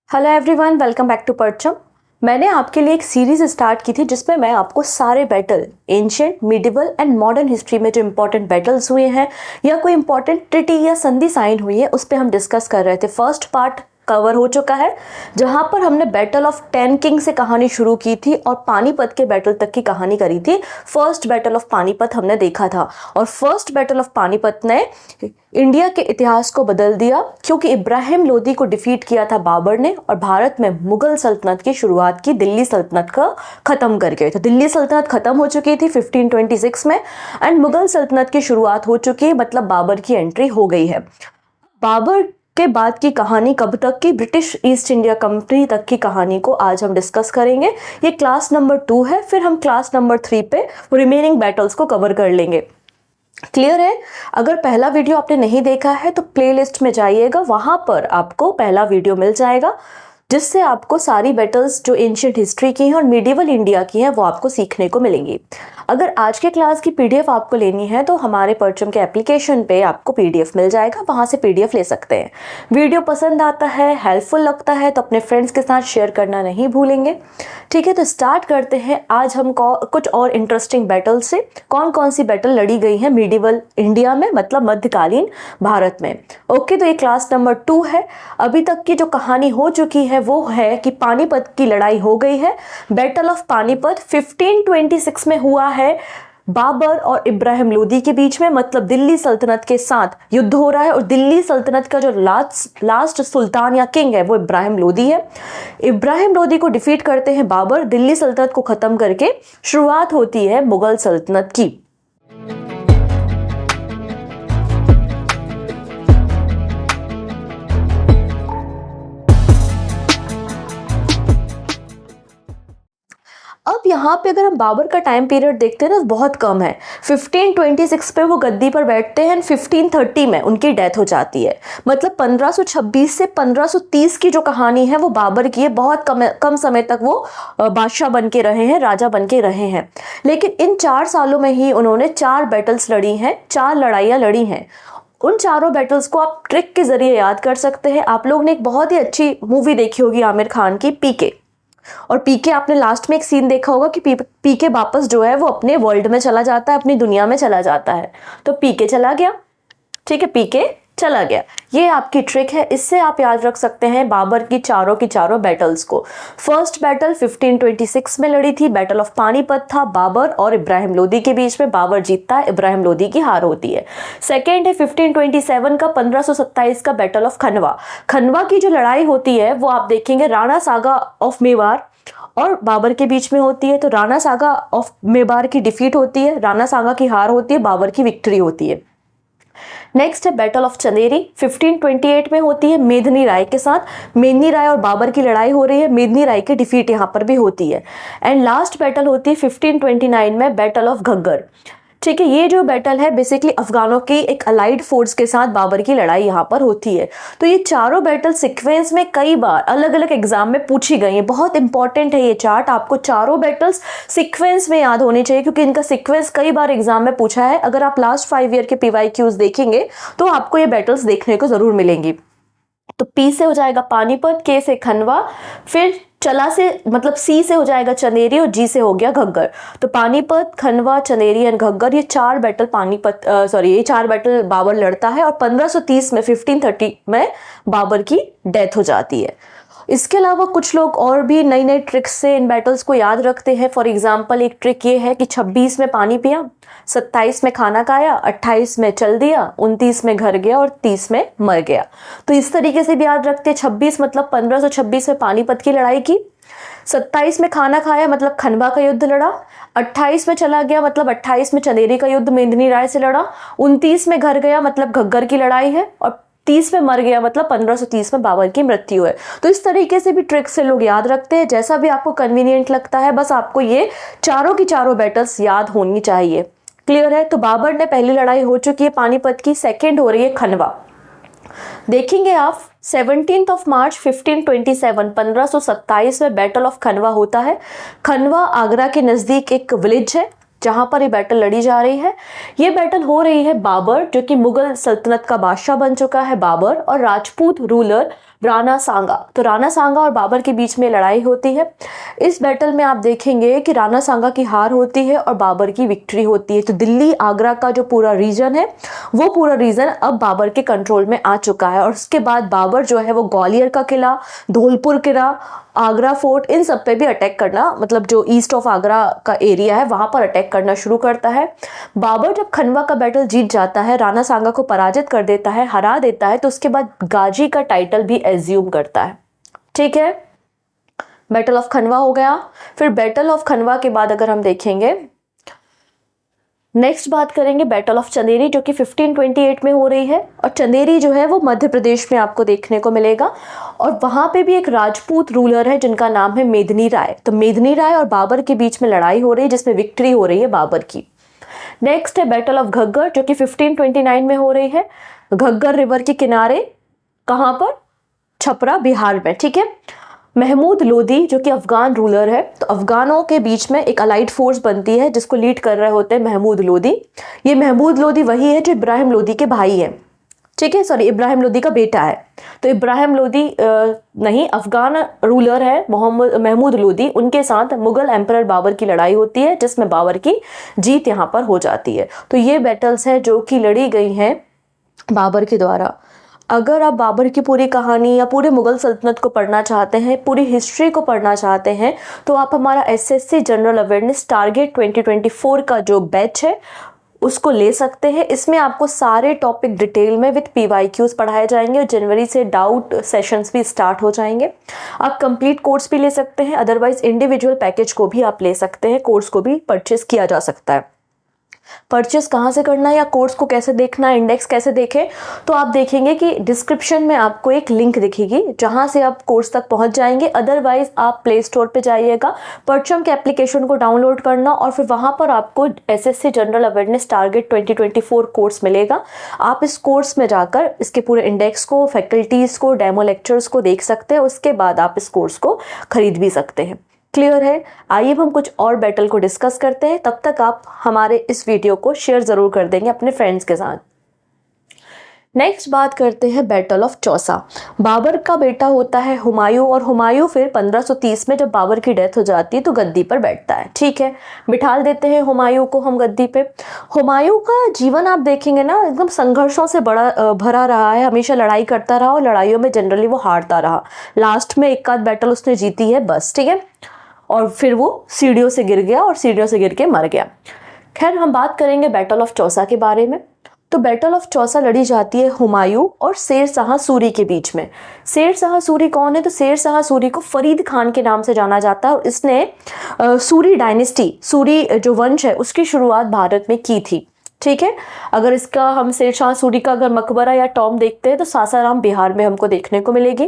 Hello everyone, welcome back to Parcham. मैंने आपके लिए एक सीरीज स्टार्ट की थी जिसमें मैं आपको सारे battle ancient, medieval and modern history में जो इंपॉर्टेंट बैटल्स हुए हैं या कोई इंपॉर्टेंट ट्रिटी या संधि साइन हुई है उस पर हम डिस्कस कर रहे थे। फर्स्ट पार्ट कवर हो चुका है जहां पर हमने बैटल ऑफ 10 किंग से कहानी शुरू की थी और पानीपत के बैटल तक की कहानी करी थी। फर्स्ट बैटल ऑफ पानीपत हमने देखा था और फर्स्ट बैटल ऑफ पानीपत ने इंडिया के इतिहास को बदल दिया क्योंकि इब्राहिम लोदी को डिफीट किया था बाबर ने और भारत में मुगल सल्तनत की शुरुआत की, दिल्ली सल्तनत का खत्म करके। तो दिल्ली सल्तनत खत्म हो चुकी थी 1526 में एंड मुगल सल्तनत की शुरुआत हो चुकी है, मतलब बाबर की एंट्री हो गई है। बाबर के बाद की कहानी कब तक की, ब्रिटिश ईस्ट इंडिया कंपनी तक की कहानी को आज हम डिस्कस करेंगे। ये क्लास नंबर 2 है, फिर हम क्लास नंबर 3 पे रिमेनिंग बैटल्स को कवर कर लेंगे। क्लियर है? अगर पहला वीडियो आपने नहीं देखा है तो प्लेलिस्ट में जाइएगा, वहां पर आपको पहला वीडियो मिल जाएगा जिससे आपको सारी बैटल्स जो एंशिएंट हिस्ट्री की हैं और मिडिवल इंडिया की हैं वो आपको सीखने को मिलेंगी। अगर आज के क्लास की पीडीएफ आपको लेनी है तो हमारे परचम के एप्लीकेशन पे आपको पीडीएफ मिल जाएगा, वहां से पीडीएफ ले सकते हैं। वीडियो पसंद आता है, हेल्पफुल लगता है तो अपने फ्रेंड्स के साथ शेयर करना नहीं भूलेंगे। ठीक है, तो स्टार्ट करते हैं। आज हम कुछ और इंटरेस्टिंग बैटल से, कौन कौन सी बैटल लड़ी गई है मिडिवल इंडिया में, मतलब मध्यकालीन भारत में। ओके, तो ये क्लास नंबर 2 है। अभी तक की जो कहानी हो चुकी है वो है कि पानीपत की लड़ाई हो गई है। बैटल ऑफ पानीपत 1526 में हुआ है बाबर और इब्राहिम लोदी के बीच में, मतलब दिल्ली सल्तनत के साथ युद्ध हो रहा है और दिल्ली सल्तनत का जो लास्ट सुल्तान या किंग है वो इब्राहिम लोदी है। इब्राहिम लोदी को डिफीट करते हैं बाबर, दिल्ली सल्तनत को खत्म करके शुरुआत होती है मुगल सल्तनत की। अब यहाँ पे अगर हम बाबर का टाइम पीरियड देखते हैं ना, बहुत कम है। 1526 पे वो गद्दी पर बैठते हैं, 1530 में उनकी डेथ हो जाती है। मतलब 1526 से 1530 की जो कहानी है वो बाबर की है। बहुत कम समय तक वो बादशाह बन के रहे हैं, राजा बन के रहे हैं। लेकिन इन 4 सालों में ही उन्होंने 4 बैटल्स लड़ी हैं, 4 लड़ाइयाँ लड़ी हैं। उन चारों बैटल्स को आप ट्रिक के जरिए याद कर सकते हैं। आप लोग ने एक बहुत ही अच्छी मूवी देखी होगी आमिर खान की, पीके, और पीके आपने लास्ट में एक सीन देखा होगा कि पीके वापस जो है वो अपने वर्ल्ड में चला जाता है, अपनी दुनिया में चला जाता है। तो पीके चला गया, ठीक है, पीके चला गया। ये आपकी ट्रिक है, इससे आप याद रख सकते हैं बाबर की चारों बैटल्स को। फर्स्ट बैटल 1526 में लड़ी थी, बैटल ऑफ पानीपत था बाबर और इब्राहिम लोदी के बीच में। बाबर जीतता है, इब्राहिम लोदी की हार होती है। सेकेंड है 1527 का 1527 का बैटल ऑफ खनवा। खनवा की जो लड़ाई होती है वो आप देखेंगे राणा सागा ऑफ मेवाड़ और बाबर के बीच में होती है। तो राणा सागा ऑफ मेवाड़ की डिफीट होती है, राणा सागा की हार होती है, बाबर की विक्ट्री होती है। नेक्स्ट है बैटल ऑफ चंदेरी, 1528 में होती है मेदिनी राय के साथ। मेदिनी राय और बाबर की लड़ाई हो रही है, मेदिनी राय की डिफीट यहाँ पर भी होती है। एंड लास्ट बैटल होती है 1529 में, बैटल ऑफ घग्गर। ठीक है, ये जो बैटल है बेसिकली अफगानों की एक अलाइड फोर्स के साथ बाबर की लड़ाई यहाँ पर होती है। तो ये चारों बैटल सीक्वेंस में कई बार अलग अलग एग्जाम में पूछी गई है। बहुत इंपॉर्टेंट है ये चार्ट, आपको चारों बैटल्स सीक्वेंस में याद होनी चाहिए क्योंकि इनका सीक्वेंस कई बार एग्जाम में पूछा है। अगर आप लास्ट 5 ईयर के PYQs देखेंगे तो आपको ये बैटल्स देखने को जरूर मिलेंगी। तो P से हो जाएगा पानीपत, K से खनवा, फिर चला से मतलब C से हो जाएगा चंदेरी और G से हो गया घग्गर। तो पानीपत, खनवा, चंदेरी एंड घग्गर, ये 4 बैटल ये 4 बैटल बाबर लड़ता है और 1530 में 1530 में बाबर की डेथ हो जाती है। इसके अलावा कुछ लोग और भी नई नई ट्रिक्स से इन बैटल्स को याद रखते हैं। फॉर एग्जांपल एक ट्रिक ये है कि 26 में पानी पिया, 27 में खाना खाया, 28 में चल दिया, 29 में घर गया और 30 में मर गया। तो इस तरीके से भी याद रखते हैं। 26 मतलब 1526 में पानीपत की लड़ाई की, 27 में खाना खाया मतलब खनवा का युद्ध लड़ा, 28 में चला गया मतलब 28 में चंदेरी का युद्ध मेदिनी राय से लड़ा, 29 में घर गया मतलब घग्गर की लड़ाई है और 30 में मर गया मतलब 1530 में बाबर की मृत्यु है। तो इस तरीके से भी ट्रिक से लोग याद रखते हैं, जैसा भी आपको कन्वीनियंट लगता है। बस आपको ये चारों की चारों बैटल्स याद होनी चाहिए। क्लियर है? तो बाबर ने पहली लड़ाई हो चुकी है पानीपत की, सेकेंड हो रही है खनवा। देखेंगे आप 17 मार्च 1527 में बैटल ऑफ खनवा होता है। खनवा आगरा के नजदीक एक विलेज है जहां पर ये बैटल लड़ी जा रही है। ये बैटल हो रही है बाबर, जो कि मुगल सल्तनत का बादशाह बन चुका है बाबर, और राजपूत रूलर राणा सांगा। तो राणा सांगा और बाबर के बीच में लड़ाई होती है। इस बैटल में आप देखेंगे कि राणा सांगा की हार होती है और बाबर की विक्ट्री होती है। तो दिल्ली आगरा का जो पूरा रीजन है वो पूरा रीजन अब बाबर के कंट्रोल में आ चुका है। और उसके बाद बाबर जो है वो ग्वालियर का किला, धौलपुर किला, आगरा फोर्ट, इन सब पे भी अटैक करना, मतलब जो ईस्ट ऑफ आगरा का एरिया है वहां पर अटैक करना शुरू करता है। बाबर जब खनवा का बैटल जीत जाता है, राणा सांगा को पराजित कर देता है, हरा देता है, तो उसके बाद गाजी का टाइटल भी एज्यूम करता है। ठीक है, बैटल ऑफ खनवा हो गया। फिर बैटल ऑफ खनवा के बाद अगर हम देखेंगे, नेक्स्ट बात करेंगे बैटल ऑफ चंदेरी, जो कि 1528 में हो रही है। और चंदेरी जो है वो मध्य प्रदेश में आपको देखने को मिलेगा। और वहां पे भी एक राजपूत रूलर है जिनका नाम है मेदिनी राय। तो मेदिनी राय और बाबर के बीच में लड़ाई हो रही है जिसमें विक्ट्री हो रही है बाबर की। नेक्स्ट है बैटल ऑफ घग्गर, जो कि 1529 में हो रही है। घग्गर रिवर के किनारे, कहां पर? छपरा, बिहार में। ठीक है, महमूद लोदी जो कि अफगान रूलर है, तो अफगानों के बीच में एक अलाइड फोर्स बनती है जिसको लीड कर रहे होते हैं महमूद लोदी। ये महमूद लोदी वही है जो इब्राहिम लोदी के भाई है। ठीक है, सॉरी, इब्राहिम लोदी का बेटा है। तो इब्राहिम लोदी नहीं, अफगान रूलर है महमूद लोदी, उनके साथ मुगल एम्परर बाबर की लड़ाई होती है जिसमें बाबर की जीत यहाँ पर हो जाती है। तो ये बैटल्स हैं जो कि लड़ी गई हैं बाबर के द्वारा। अगर आप बाबर की पूरी कहानी या पूरे मुगल सल्तनत को पढ़ना चाहते हैं, पूरी हिस्ट्री को पढ़ना चाहते हैं, तो आप हमारा एसएससी जनरल अवेयरनेस टारगेट 2024 का जो बैच है उसको ले सकते हैं। इसमें आपको सारे टॉपिक डिटेल में विद PYQs पढ़ाए जाएंगे और जनवरी से डाउट सेशंस भी स्टार्ट हो जाएंगे। आप कंप्लीट कोर्स भी ले सकते हैं, अदरवाइज इंडिविजुअल पैकेज को भी आप ले सकते हैं, कोर्स को भी परचेस किया जा सकता है। परचेस कहाँ से करना है या कोर्स को कैसे देखना है, इंडेक्स कैसे देखें, तो आप देखेंगे कि डिस्क्रिप्शन में आपको एक लिंक दिखेगी जहाँ से आप कोर्स तक पहुँच जाएंगे। अदरवाइज आप प्ले स्टोर पे जाइएगा, परचम के एप्लीकेशन को डाउनलोड करना और फिर वहाँ पर आपको SSC general awareness target 2024 course मिलेगा। आप इस कोर्स में जाकर इसके पूरे इंडेक्स को, फैकल्टीज़ को, डेमो लेक्चर्स को देख सकते हैं। उसके बाद आप इस कोर्स को खरीद भी सकते हैं। क्लियर है? आइए अब हम कुछ और बैटल को डिस्कस करते हैं। तब तक आप हमारे इस वीडियो को शेयर ज़रूर कर देंगे अपने फ्रेंड्स के साथ। नेक्स्ट बात करते हैं बैटल ऑफ चौसा। बाबर का बेटा होता है हुमायूं, और हुमायूं फिर 1530 में जब बाबर की डेथ हो जाती है तो गद्दी पर बैठता है। ठीक है, बिठाल देते हैं हुमायूं को हम गद्दी पे। हुमायूं का जीवन आप देखेंगे ना, एकदम संघर्षों से बड़ा भरा रहा है, हमेशा लड़ाई करता रहा और लड़ाइयों में जनरली वो हारता रहा। लास्ट में एक आध बैटल उसने जीती है बस। ठीक है, और फिर वो सीढ़ियों से गिर गया और सीढ़ियों से गिर के मर गया। खैर, हम बात करेंगे बैटल ऑफ चौसा के बारे में। तो बैटल ऑफ चौसा लड़ी जाती है हुमायूं और शेर शाह सूरी के बीच में। शेर शाह सूरी कौन है? तो शेर शाह सूरी को फरीद खान के नाम से जाना जाता है और इसने सूरी डायनेस्टी, सूरी जो वंश है उसकी शुरुआत भारत में की थी। ठीक है, अगर इसका हम शेर शाह सूरी का अगर मकबरा या टॉम देखते हैं तो सासाराम बिहार में हमको देखने को मिलेगी।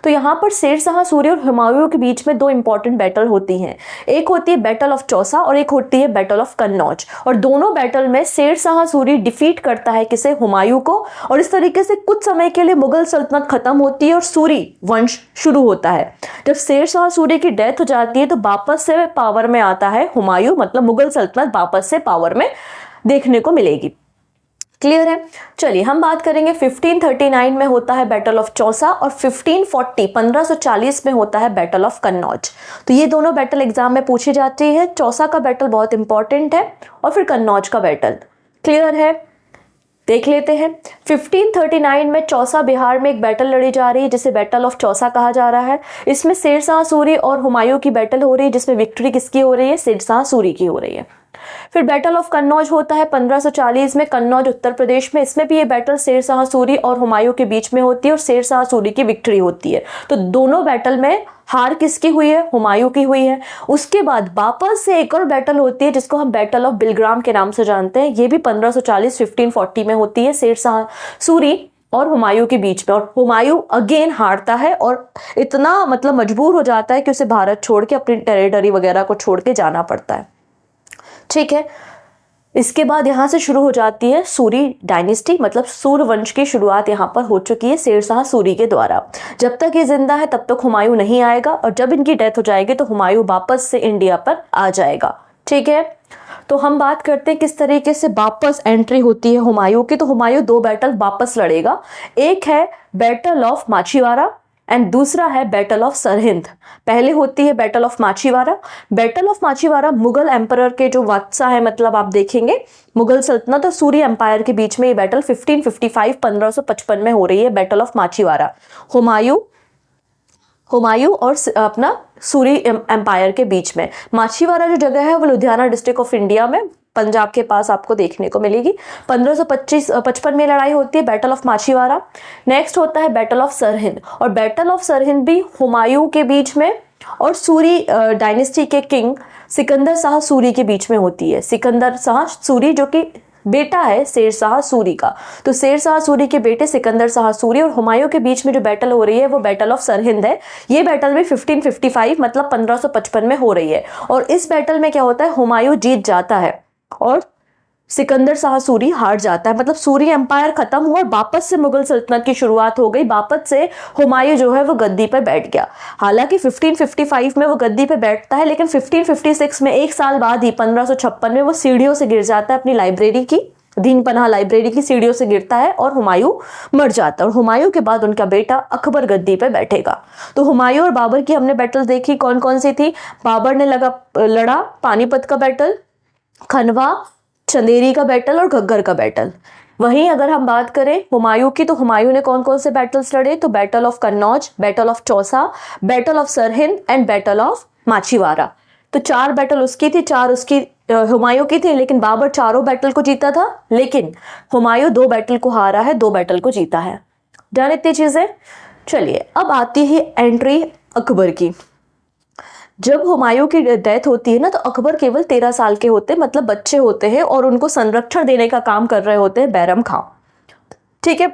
तो यहाँ पर शेर शाह सूरी और हुमायूं के बीच में दो इंपॉर्टेंट बैटल होती हैं। एक होती है बैटल ऑफ चौसा और एक होती है बैटल ऑफ कन्नौज। और दोनों बैटल में शेर शाह सूरी डिफीट करता है किसे? हुमायूं को। और इस तरीके से कुछ समय के लिए मुगल सल्तनत खत्म होती है और सूरी वंश शुरू होता है। जब शेर शाह सूरी की डेथ हो जाती है तो वापस से पावर में आता है हुमायूं, मतलब मुगल सल्तनत वापस से पावर में देखने को मिलेगी। क्लियर है? चलिए हम बात करेंगे 1539 में होता है बैटल ऑफ चौसा और 1540 में होता है बैटल ऑफ कन्नौज। तो ये दोनों बैटल एग्जाम में पूछी जाती है। चौसा का बैटल बहुत इंपॉर्टेंट है और फिर कन्नौज का बैटल। क्लियर है? देख लेते हैं। 1539 में चौसा बिहार में एक बैटल लड़ी जा रही है जिसे बैटल ऑफ चौसा कहा जा रहा है। इसमें शेर शाह सूरी और हुमायूं की बैटल हो रही है जिसमें विक्ट्री किसकी हो रही है? शेर शाह सूरी की हो रही है। फिर बैटल ऑफ कन्नौज होता है 1540 में, कन्नौज उत्तर प्रदेश में। इसमें भी ये बैटल शेर शाह सूरी और हुमायूं के बीच में होती है और शेर शाह सूरी की विक्ट्री होती है। तो दोनों बैटल में हार किसकी हुई है? हुमायूं की हुई है। उसके बाद वापस से एक और बैटल होती है जिसको हम बैटल ऑफ बिलग्राम के नाम से जानते हैं। ये भी 1540-1540 में होती है, शेर शाह सूरी और हुमायूं के बीच में। और हुमायूं अगेन हारता है और इतना मतलब मजबूर हो जाता है कि उसे भारत छोड़ के, अपनी टेरिटरी वगैरह को छोड़ के जाना पड़ता है। ठीक है, इसके बाद यहाँ से शुरू हो जाती है सूरी डायनेस्टी, मतलब सूर वंश की शुरुआत यहाँ पर हो चुकी है शेर शाह सूरी के द्वारा। जब तक ये जिंदा है तब तक हुमायूं नहीं आएगा और जब इनकी डेथ हो जाएगी तो हुमायूं वापस से इंडिया पर आ जाएगा। ठीक है, तो हम बात करते हैं किस तरीके से वापस एंट्री होती है हुमायूं की। तो हुमायूं दो बैटल वापस लड़ेगा। एक है बैटल ऑफ माछीवाड़ा एंड दूसरा है बैटल ऑफ सरहिंद। पहले होती है battle of Machhiwara. Battle of Machhiwara Mughal emperor के जो बादशाह है, मतलब आप देखेंगे मुगल सल्तनत और सूरी एम्पायर के बीच में ये बैटल 1555 1555 में हो रही है, बैटल ऑफ माचीवारा। हुमायूं और अपना सूरी एम्पायर के बीच में। माचीवारा जो जगह है वो लुधियाना डिस्ट्रिक्ट ऑफ इंडिया में, पंजाब के पास आपको देखने को मिलेगी। 1555 में लड़ाई होती है, बैटल ऑफ माचीवारा। नेक्स्ट होता है बैटल ऑफ सरहिंद, और बैटल ऑफ सरहिंद भी हुमायूं के बीच में और सूरी डायनेस्टी के किंग सिकंदर शाह सूरी के बीच में होती है। सिकंदर शाह सूरी जो कि बेटा है शेर शाह सूरी का, तो शेर शाह सूरी के बेटे सिकंदर शाह सूरी और हुमायूं के बीच में जो बैटल हो रही है वो बैटल ऑफ सरहिंद है। ये बैटल भी 1555 मतलब 1555 में हो रही है। और इस बैटल में क्या होता है, हुमायूं जीत जाता है और सिकंदर शाह सूरी हार जाता है। मतलब सूरी एम्पायर खत्म हुआ और वापस से मुगल सल्तनत की शुरुआत हो गई। वापस से हुमायूं जो है वो गद्दी पर बैठ गया। हालांकि 1555 में वो गद्दी पर बैठता है, लेकिन 1556 में एक साल बाद ही 1556 में वो सीढ़ियों से गिर जाता है, अपनी लाइब्रेरी की दीन पनाह लाइब्रेरी की सीढ़ियों से गिरता है और हुमायूं मर जाता है। और हुमायूं के बाद उनका बेटा अकबर गद्दी पे बैठेगा। तो हुमायूं और बाबर की हमने बैटल देखी, कौन कौन सी थी। बाबर ने लड़ा पानीपत का बैटल, खनवा, चंदेरी का बैटल और घग्गर का बैटल। वहीं अगर हम बात करें हुमायूं की, तो हुमायूं ने कौन कौन से बैटल्स लड़े, तो battle of Kannauj, battle of Chausa, battle of Sirhind and battle of Machhiwara. तो 4 बैटल उसकी थी, 4 उसकी हुमायूं की थी, लेकिन बाबर चारों बैटल को जीता था, लेकिन हुमायूं 2 बैटल को हारा है, 2 बैटल को जीता है। डन इतनी चीजें। चलिए अब आती है एंट्री अकबर की। जब हुमायूं की डेथ होती है ना, तो अकबर केवल 13 साल के होते हैं, मतलब बच्चे होते हैं, और उनको संरक्षण देने का काम कर रहे होते हैं बैरम खां। ठीक है।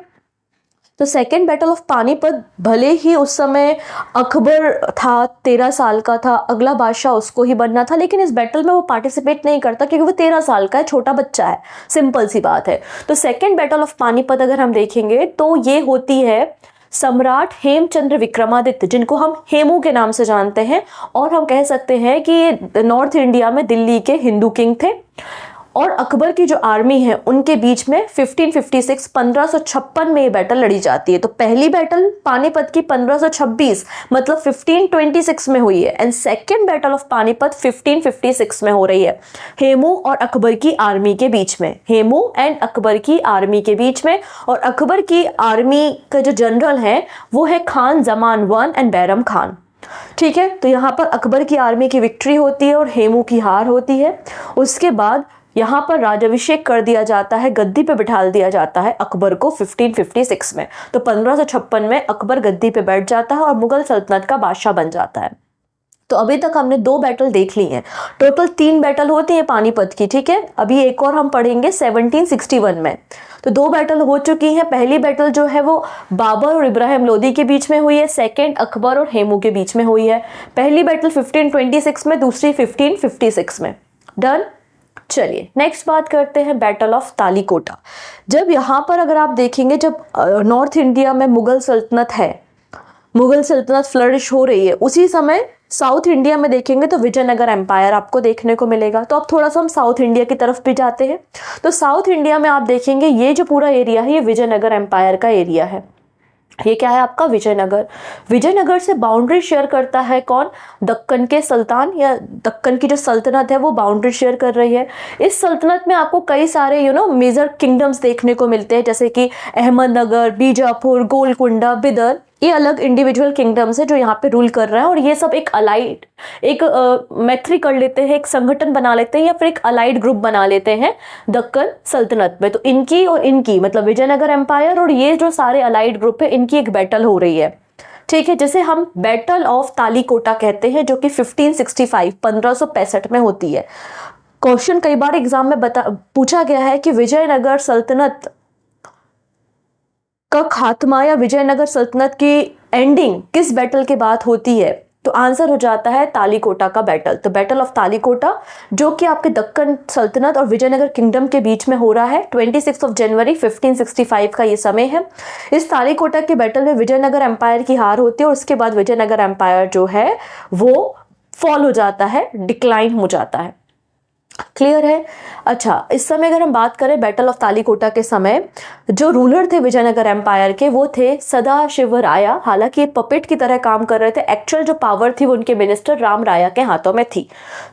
तो सेकेंड बैटल ऑफ पानीपत, भले ही उस समय अकबर था, 13 साल का था, अगला बादशाह उसको ही बनना था, लेकिन इस बैटल में वो पार्टिसिपेट नहीं करता क्योंकि वो 13 साल का है, छोटा बच्चा है। सिंपल सी बात है। तो सेकेंड बैटल ऑफ पानीपत अगर हम देखेंगे तो ये होती है सम्राट हेमचंद्र विक्रमादित्य, जिनको हम हेमू के नाम से जानते हैं, और हम कह सकते हैं कि ये नॉर्थ इंडिया में दिल्ली के हिंदू किंग थे। और अकबर की जो आर्मी है उनके बीच में 1556 1556 में ये बैटल लड़ी जाती है। तो पहली बैटल पानीपत की 1526 मतलब 1526 में हुई है, and second battle of Panipat 1556 में हो रही है, हेमू और अकबर की आर्मी के बीच में। हेमू एंड अकबर की आर्मी के बीच में। और अकबर की आर्मी का जो जनरल है वो है खान जमान वन एंड बैरम खान। ठीक है। तो यहाँ पर अकबर की आर्मी की विक्ट्री होती है और हेमू की हार होती है। उसके बाद यहाँ पर राजाभिषेक कर दिया जाता है, गद्दी पे बिठा दिया जाता है अकबर को 1556 में। तो 1556 में अकबर गद्दी पे बैठ जाता है और मुगल सल्तनत का बादशाह बन जाता है। तो अभी तक हमने 2 बैटल देख ली हैं, टोटल 3 बैटल होती है पानीपत की। ठीक है। अभी एक और हम पढ़ेंगे 1761 में। तो 2 बैटल हो चुकी हैं। पहली बैटल जो है वो बाबर और इब्राहिम लोदी के बीच में हुई है, सेकेंड अकबर और हेमू के बीच में हुई है। पहली बैटल 1526 में, दूसरी 1556 में। डन। चलिए नेक्स्ट बात करते हैं बैटल ऑफ तालीकोटा। जब यहाँ पर अगर आप देखेंगे, जब नॉर्थ इंडिया में मुगल सल्तनत है, मुगल सल्तनत फ्लरिश हो रही है, उसी समय साउथ इंडिया में देखेंगे तो विजयनगर एम्पायर आपको देखने को मिलेगा। तो अब थोड़ा सा हम साउथ इंडिया की तरफ भी जाते हैं। तो साउथ इंडिया में आप देखेंगे ये जो पूरा एरिया है ये विजयनगर एम्पायर का एरिया है। ये क्या है आपका, विजयनगर। विजयनगर से बाउंड्री शेयर करता है कौन, दक्कन के सुल्तान, या दक्कन की जो सल्तनत है वो बाउंड्री शेयर कर रही है। इस सल्तनत में आपको कई सारे मेजर किंगडम्स देखने को मिलते हैं, जैसे कि अहमदनगर, बीजापुर, गोलकुंडा, बिदर। ये अलग इंडिविजुअल किंगडम्स है जो यहाँ पे रूल कर रहे हैं, और ये सब एक अलाइड, एक मैत्री कर लेते हैं, एक संगठन बना लेते हैं, या फिर एक अलाइड ग्रुप बना लेते हैं दक्कन सल्तनत में। तो इनकी और इनकी मतलब विजयनगर एम्पायर और ये जो सारे अलाइड ग्रुप है इनकी एक बैटल हो रही है। ठीक है। जिसे हम बैटल ऑफ तालीकोटा कहते हैं, जो कि 1565 1565 में होती है। क्वेश्चन कई बार एग्जाम में पूछा गया है कि विजयनगर सल्तनत का खात्मा या विजयनगर सल्तनत की एंडिंग किस बैटल के बाद होती है, तो आंसर हो जाता है तालीकोटा का बैटल। तो बैटल ऑफ तालीकोटा जो कि आपके दक्कन सल्तनत और विजयनगर किंगडम के बीच में हो रहा है, 26 जनवरी 1565 का ये समय है। इस तालीकोटा के बैटल में विजयनगर एम्पायर की हार होती है, और उसके बाद विजयनगर एम्पायर जो है वो फॉल हो जाता है, डिक्लाइन हो जाता है। क्लियर है। अच्छा, इस समय अगर हम बात करें बैटल ऑफ तालीकोटा के समय, जो रूलर थे विजयनगर एम्पायर के वो थे सदाशिवराया। हालांकि ये पपेट की तरह काम कर रहे थे, एक्चुअल जो पावर थी वो उनके मिनिस्टर राम राया के हाथों में थी।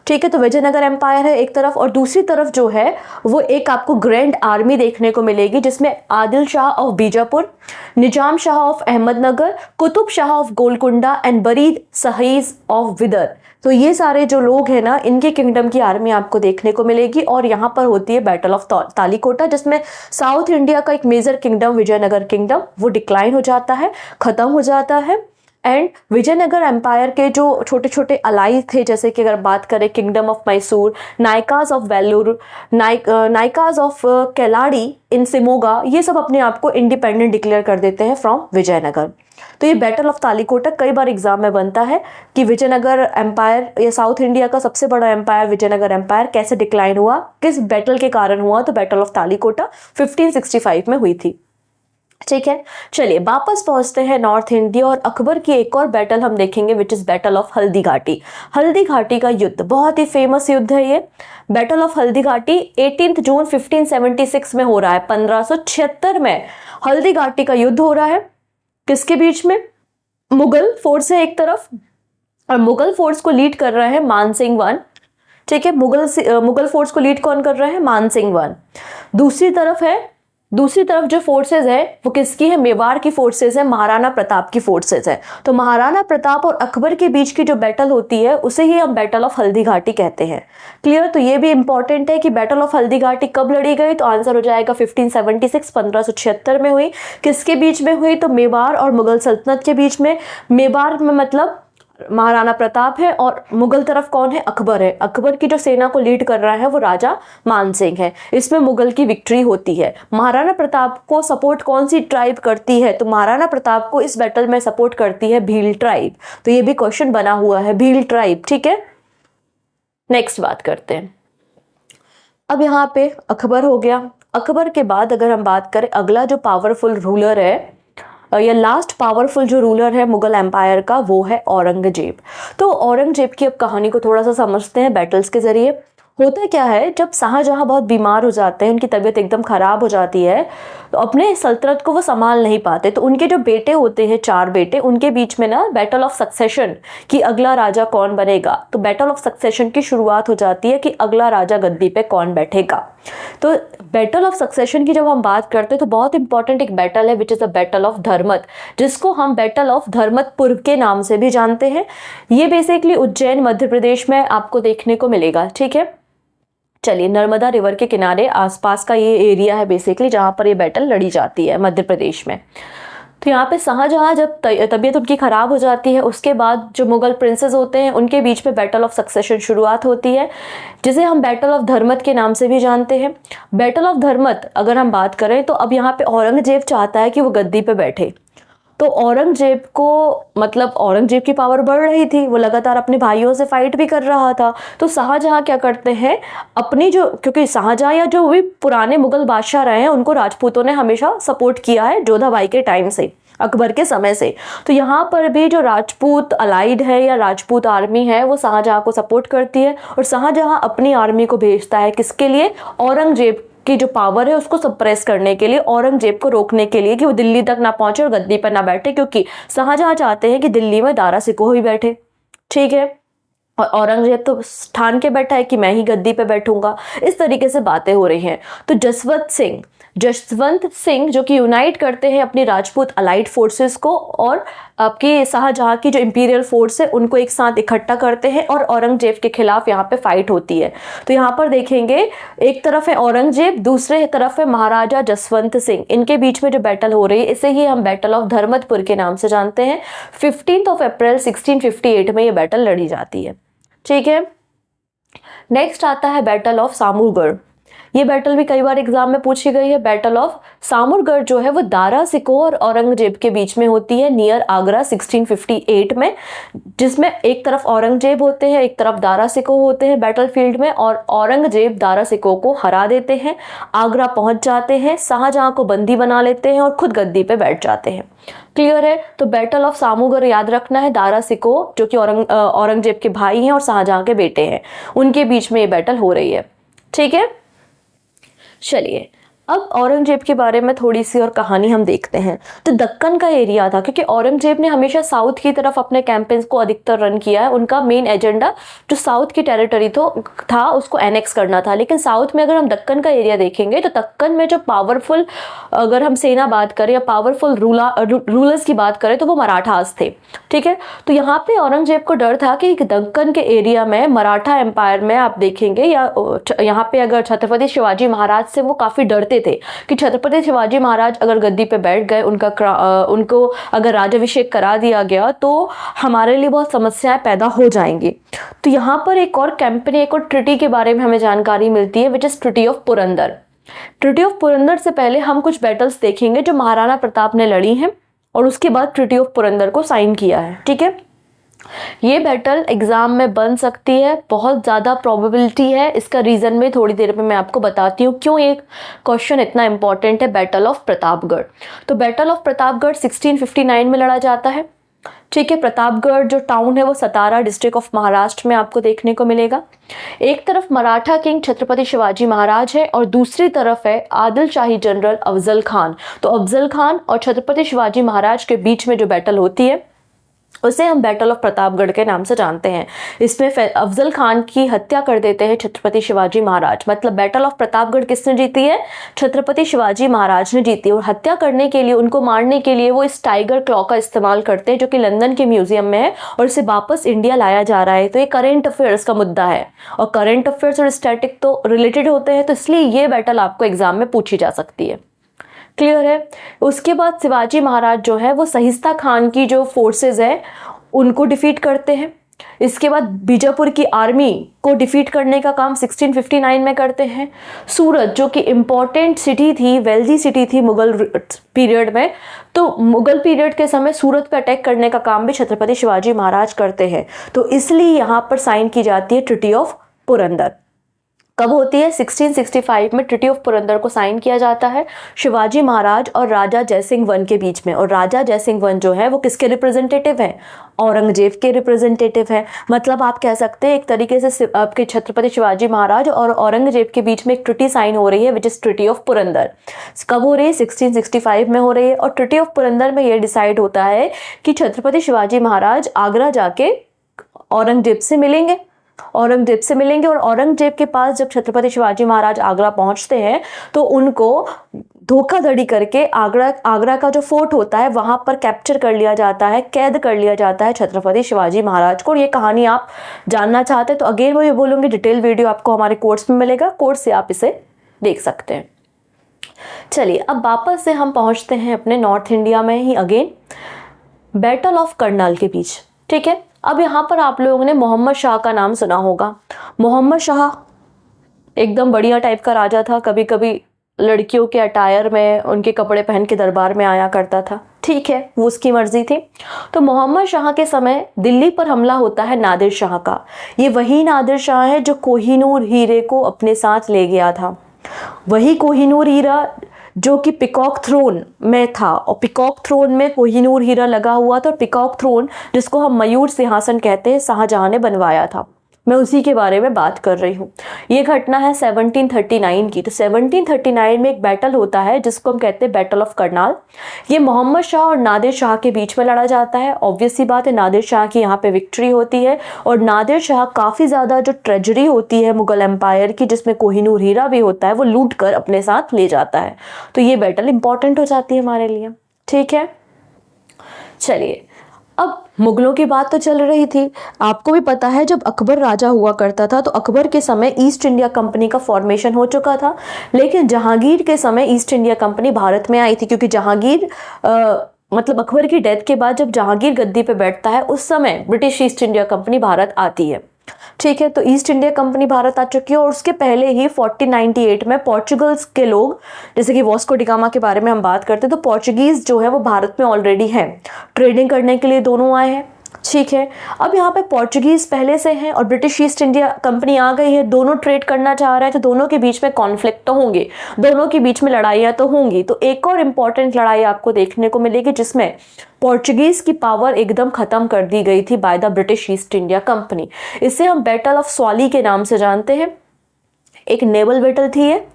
ठीक है, तो विजयनगर एम्पायर है एक तरफ, और दूसरी तरफ जो है वो एक आपको ग्रैंड आर्मी देखने को मिलेगी, जिसमें Adil Shah of Bijapur, Nizam Shah of Ahmednagar, Qutb Shah of Golconda and Barid Shahi of Bidar. तो ये सारे जो लोग हैं ना, इनके किंगडम की आर्मी आपको देखने को मिलेगी। और यहाँ पर होती है बैटल ऑफ तालीकोटा, जिसमें साउथ इंडिया का एक मेजर किंगडम विजयनगर किंगडम वो डिक्लाइन हो जाता है, खत्म हो जाता है। एंड विजयनगर एम्पायर के जो छोटे छोटे अलाई थे, जैसे कि अगर बात करें kingdom of Mysore, Nayakas of Vellore, Nayakas of Keladi in Shimoga, ये सब अपने आप को इंडिपेंडेंट डिक्लेयर कर देते हैं फ्रॉम विजयनगर। तो ये बैटल ऑफ तालीकोटा कई बार एग्जाम में बनता है कि विजयनगर एम्पायर या साउथ इंडिया का सबसे बड़ा एम्पायर विजयनगर एम्पायर कैसे डिक्लाइन हुआ, किस बैटल के कारण हुआ। तो बैटल ऑफ तालीकोटा 1565 में हुई थी। ठीक है, चलिए वापस पहुंचते हैं नॉर्थ इंडिया, और अकबर की एक और बैटल हम देखेंगे which is battle of Haldi Ghati. Haldi Ghati का युद्ध बहुत ही फेमस युद्ध है ये। बैटल ऑफ हल्दी घाटी 18 जून 1576 में हो रहा है। 1576 में हल्दी घाटी का युद्ध हो रहा है। किसके बीच में? मुगल फोर्स है एक तरफ, और मुगल फोर्स को लीड कर रहा है मानसिंह वन। ठीक है, मुगल फोर्स को लीड कौन कर रहा है? मानसिंह वन। दूसरी तरफ जो फोर्सेस है वो किसकी है? मेवाड़ की फोर्सेस है, महाराणा प्रताप की फोर्सेस है। तो महाराणा प्रताप और अकबर के बीच की जो बैटल होती है उसे ही हम बैटल ऑफ हल्दी घाटी कहते हैं। क्लियर? तो ये भी इंपॉर्टेंट है कि बैटल ऑफ हल्दी घाटी कब लड़ी गई, तो आंसर हो जाएगा 1576, 1576 में हुई। किसके बीच में हुई? तो मेवाड़ और मुगल सल्तनत के बीच में। मेवाड़ में मतलब महाराणा प्रताप है, और मुगल तरफ कौन है? अकबर है। अकबर की जो सेना को लीड कर रहा है वो राजा मानसिंह है। इसमें मुगल की विक्ट्री होती है। महाराणा प्रताप को सपोर्ट कौन सी ट्राइब करती है? तो महाराणा प्रताप को इस बैटल में सपोर्ट करती है भील ट्राइब। तो ये भी क्वेश्चन बना हुआ है, भील ट्राइब। ठीक है, नेक्स्ट बात करते हैं। अब यहाँ पे अकबर हो गया। अकबर के बाद अगर हम बात करें अगला जो पावरफुल रूलर है या लास्ट पावरफुल जो रूलर है मुगल एम्पायर का, वो है औरंगजेब। तो औरंगजेब की अब कहानी को थोड़ा सा समझते हैं बैटल्स के जरिए। होता क्या है, जब शाहजहां बहुत बीमार हो जाते हैं, उनकी तबीयत एकदम खराब हो जाती है, तो अपने सल्तनत को वो संभाल नहीं पाते। तो उनके जो बेटे होते हैं, 4 बेटे, उनके बीच में ना बैटल ऑफ सक्सेशन कि अगला राजा कौन बनेगा। तो बैटल ऑफ सक्सेशन की शुरुआत हो जाती है कि अगला राजा गद्दी पे कौन बैठेगा। तो बैटल ऑफ सक्सेशन की जब हम बात करते हैं तो बहुत इंपॉर्टेंट एक बैटल है which is the battle of Dharmat, जिसको हम बैटल ऑफ धर्मत पूर्व के नाम से भी जानते हैं। ये बेसिकली उज्जैन मध्य प्रदेश में आपको देखने को मिलेगा। ठीक है, चलिए, नर्मदा रिवर के किनारे आसपास का ये एरिया है बेसिकली जहाँ पर ये बैटल लड़ी जाती है मध्य प्रदेश में। तो यहाँ पे शाहजहां जब तबीयत उनकी ख़राब हो जाती है, उसके बाद जो मुगल प्रिंसेस होते हैं उनके बीच में बैटल ऑफ सक्सेशन शुरुआत होती है, जिसे हम बैटल ऑफ धर्मत के नाम से भी जानते हैं। बैटल ऑफ धर्मत अगर हम बात करें तो अब यहाँ पे औरंगजेब चाहता है कि वो गद्दी पे बैठे। तो औरंगजेब को मतलब औरंगजेब की पावर बढ़ रही थी, वो लगातार अपने भाइयों से फाइट भी कर रहा था। तो शाहजहां क्या करते हैं, अपनी जो, क्योंकि शाहजहां या जो भी पुराने मुगल बादशाह रहे हैं उनको राजपूतों ने हमेशा सपोर्ट किया है जोधा भाई के टाइम से, अकबर के समय से। तो यहाँ पर भी जो राजपूत अलाइड है या राजपूत आर्मी है वो शाहजहां को सपोर्ट करती है, और शाहजहां अपनी आर्मी को भेजता है किसके लिए? औरंगजेब की जो पावर है उसको सप्रेस करने के लिए, औरंगजेब को रोकने के लिए कि वो दिल्ली तक ना पहुंचे और गद्दी पर ना बैठे, क्योंकि शाहजहां चाहते हैं कि दिल्ली में दारा सिकोह ही बैठे। ठीक है, और औरंगजेब तो ठान के बैठा है कि मैं ही गद्दी पे बैठूंगा। इस तरीके से बातें हो रही हैं। तो जसवंत सिंह जो कि यूनाइट करते हैं अपनी राजपूत अलाइड फोर्सेस को, और आपके शाहजहां की जो इंपीरियल फोर्स है उनको एक साथ इकट्ठा करते हैं, और औरंगजेब के खिलाफ यहाँ पे फाइट होती है। तो यहाँ पर देखेंगे एक तरफ है औरंगजेब, दूसरे तरफ है महाराजा जसवंत सिंह। इनके बीच में जो बैटल हो रही है इसे ही हम बैटल ऑफ धर्मतपुर के नाम से जानते हैं। 15 अप्रैल 1658 में ये बैटल लड़ी जाती है। ठीक है, नेक्स्ट आता है बैटल ऑफ सामूरगढ़। ये बैटल भी कई बार एग्जाम में पूछी गई है। बैटल ऑफ सामूरगढ़ जो है वो दारा सिकोह और औरंगजेब के बीच में होती है नियर आगरा 1658 में, जिसमें एक तरफ औरंगजेब होते हैं, एक तरफ दारा सिकोह होते हैं बैटलफील्ड में, और औरंगजेब दारा सिकोह को हरा देते हैं, आगरा पहुंच जाते हैं, शाहजहां को बंदी बना लेते हैं और खुद गद्दी पे बैठ जाते हैं। क्लियर है? तो बैटल ऑफ सामूरगढ़ याद रखना है, दारा सिकोह जो कि औरंगजेब के भाई हैं और शाहजहां के बेटे हैं, उनके बीच में ये बैटल हो रही है। ठीक है। चलिए अब औरंगजेब के बारे में थोड़ी सी और कहानी हम देखते हैं। तो दक्कन का एरिया था, क्योंकि औरंगजेब ने हमेशा साउथ की तरफ अपने कैंपेन्स को अधिकतर रन किया है। उनका मेन एजेंडा जो साउथ की टेरिटरी था उसको एनेक्स करना था। लेकिन साउथ में अगर हम दक्कन का एरिया देखेंगे तो दक्कन में जो पावरफुल, अगर हम सेना बात करें या पावरफुल रूलर्स की बात करें तो वो मराठास थे। ठीक है, तो यहाँ पे औरंगजेब को डर था कि दक्कन के एरिया में मराठा एम्पायर में आप देखेंगे या यहाँ पे अगर छत्रपति शिवाजी महाराज से वो काफ़ी डरते थे कि छत्रपति शिवाजी महाराज अगर गद्दी पे बैठ गए, उनको अगर राज्याभिषेक करा दिया गया तो हमारे लिए बहुत समस्याएं पैदा हो जाएंगी। तो यहाँ पर एक और कंपनी, एक और ट्रिटी के बारे में हमें जानकारी मिलती है, which is treaty of Purandar. Treaty of Purandar से पहले हम कुछ बैटल्स देखेंगे जो महाराणा प्रताप ने लड़ी हैं और उसके बाद ट्रिटी ऑफ पुरंदर को साइन किया है। ठीक है, ये बैटल एग्जाम में बन सकती है, बहुत ज़्यादा प्रोबेबिलिटी है। इसका रीज़न में थोड़ी देर में मैं आपको बताती हूँ क्यों ये क्वेश्चन इतना इंपॉर्टेंट है। बैटल ऑफ प्रतापगढ़, तो बैटल ऑफ प्रतापगढ़ 1659 में लड़ा जाता है। ठीक है, प्रतापगढ़ जो टाउन है वो सतारा डिस्ट्रिक्ट ऑफ महाराष्ट्र में आपको देखने को मिलेगा। एक तरफ मराठा किंग छत्रपति शिवाजी महाराज है और दूसरी तरफ है आदिल शाही जनरल अफजल खान। तो अफजल खान और छत्रपति शिवाजी महाराज के बीच में जो बैटल होती है उसे हम बैटल ऑफ प्रतापगढ़ के नाम से जानते हैं। इसमें अफजल खान की हत्या कर देते हैं छत्रपति शिवाजी महाराज। मतलब बैटल ऑफ प्रतापगढ़ किसने जीती है? छत्रपति शिवाजी महाराज ने जीती। और हत्या करने के लिए, उनको मारने के लिए वो इस टाइगर क्लॉ का इस्तेमाल करते हैं जो कि लंदन के म्यूजियम में है और इसे वापस इंडिया लाया जा रहा है। तो ये करेंट अफेयर्स का मुद्दा है और करेंट अफेयर्स और स्टैटिक तो रिलेटेड होते हैं, तो इसलिए ये बैटल आपको एग्जाम में पूछी जा सकती है। क्लियर है। उसके बाद शिवाजी महाराज जो है वो सहिस्ता खान की जो फोर्सेस है उनको डिफीट करते हैं। इसके बाद बीजापुर की आर्मी को डिफीट करने का काम 1659 में करते हैं। सूरत जो कि इम्पॉर्टेंट सिटी थी, वेल्दी सिटी थी मुगल पीरियड में, तो मुगल पीरियड के समय सूरत पे अटैक करने का काम भी छत्रपति शिवाजी महाराज करते हैं। तो इसलिए यहाँ पर साइन की जाती है ट्रिटी ऑफ पुरंदर। कब होती है? 1665 में ट्रिटी ऑफ पुरंदर को साइन किया जाता है शिवाजी महाराज और राजा जयसिंह वन के बीच में। और राजा जयसिंह वन जो है वो किसके रिप्रेजेंटेटिव हैं? औरंगजेब के रिप्रेजेंटेटिव हैं। मतलब आप कह सकते हैं एक तरीके से आपके छत्रपति शिवाजी महाराज और औरंगजेब के बीच में एक ट्रिटी साइन हो रही है which is treaty of Purandar. कब हो रही है? 1665 में हो रही है। और ट्रिटी ऑफ पुरंदर में ये डिसाइड होता है कि छत्रपति शिवाजी महाराज आगरा जाके औरंगजेब से मिलेंगे और औरंगजेब के पास जब छत्रपति शिवाजी महाराज आगरा पहुंचते हैं तो उनको धोखाधड़ी करके आगरा का जो फोर्ट होता है वहां पर कैप्चर कर लिया जाता है, कैद कर लिया जाता है छत्रपति शिवाजी महाराज को। और ये कहानी आप जानना चाहते हैं तो अगेन वो ये बोलूँगी, डिटेल वीडियो आपको हमारे कोर्स में मिलेगा, कोर्स से आप इसे देख सकते हैं। चलिए अब वापस से हम पहुँचते हैं अपने नॉर्थ इंडिया में ही अगेन, बैटल ऑफ करनाल के बीच। ठीक है, अब यहाँ पर आप लोगों ने मोहम्मद शाह का नाम सुना होगा। मोहम्मद शाह एकदम बढ़िया टाइप का राजा था, कभी कभी लड़कियों के अटायर में उनके कपड़े पहन के दरबार में आया करता था। ठीक है, वो उसकी मर्जी थी। तो मोहम्मद शाह के समय दिल्ली पर हमला होता है नादिर शाह का। ये वही नादिर शाह है जो कोहिनूर हीरे को अपने साथ ले गया था। वही कोहिनूर हीरा जो कि पिकॉक थ्रोन में था और पिकॉक थ्रोन में कोहिनूर हीरा लगा हुआ था। और पिकॉक थ्रोन जिसको हम मयूर सिंहासन कहते हैं, शाहजहां ने बनवाया था। मैं उसी के बारे में बात कर रही हूँ। ये घटना है 1739 की। तो 1739 में एक बैटल होता है जिसको हम कहते हैं बैटल ऑफ करनाल। ये मोहम्मद शाह और नादिर शाह के बीच में लड़ा जाता है। ऑब्वियस सी बात है, नादिर शाह की यहाँ पे विक्ट्री होती है और नादिर शाह काफ़ी ज़्यादा जो ट्रेजरी होती है मुगल एम्पायर की, जिसमें कोहिनूर हीरा भी होता है, वो लूट कर अपने साथ ले जाता है। तो ये बैटल इंपॉर्टेंट हो जाती है हमारे लिए। ठीक है, चलिए अब मुगलों की बात तो चल रही थी। आपको भी पता है जब अकबर राजा हुआ करता था तो अकबर के समय ईस्ट इंडिया कंपनी का फॉर्मेशन हो चुका था। लेकिन जहांगीर के समय ईस्ट इंडिया कंपनी भारत में आई थी, क्योंकि जहांगीर मतलब अकबर की डेथ के बाद जब जहांगीर गद्दी पे बैठता है उस समय British East India company Bharat आती है। ठीक है, तो ईस्ट इंडिया कंपनी भारत आ चुकी है। और उसके पहले ही 1498 में पोर्चुगल्स के लोग, जैसे कि वास्को डिगामा के बारे में हम बात करते हैं, तो पोर्चुगीज जो है वो भारत में ऑलरेडी हैं, ट्रेडिंग करने के लिए दोनों आए हैं। ठीक है, अब यहाँ पे पोर्चुगीज पहले से हैं और ब्रिटिश ईस्ट इंडिया कंपनी आ गई है, दोनों ट्रेड करना चाह रहे हैं, तो दोनों के बीच में कॉन्फ्लिक्ट तो होंगे, दोनों के बीच में लड़ाइयाँ तो होंगी। तो एक और इम्पॉर्टेंट लड़ाई आपको देखने को मिलेगी जिसमें पोर्चुगीज की पावर एकदम खत्म कर दी गई थी by the British East India company. इसे हम बैटल ऑफ स्वाली के नाम से जानते हैं। एक नेवल बैटल थी ये,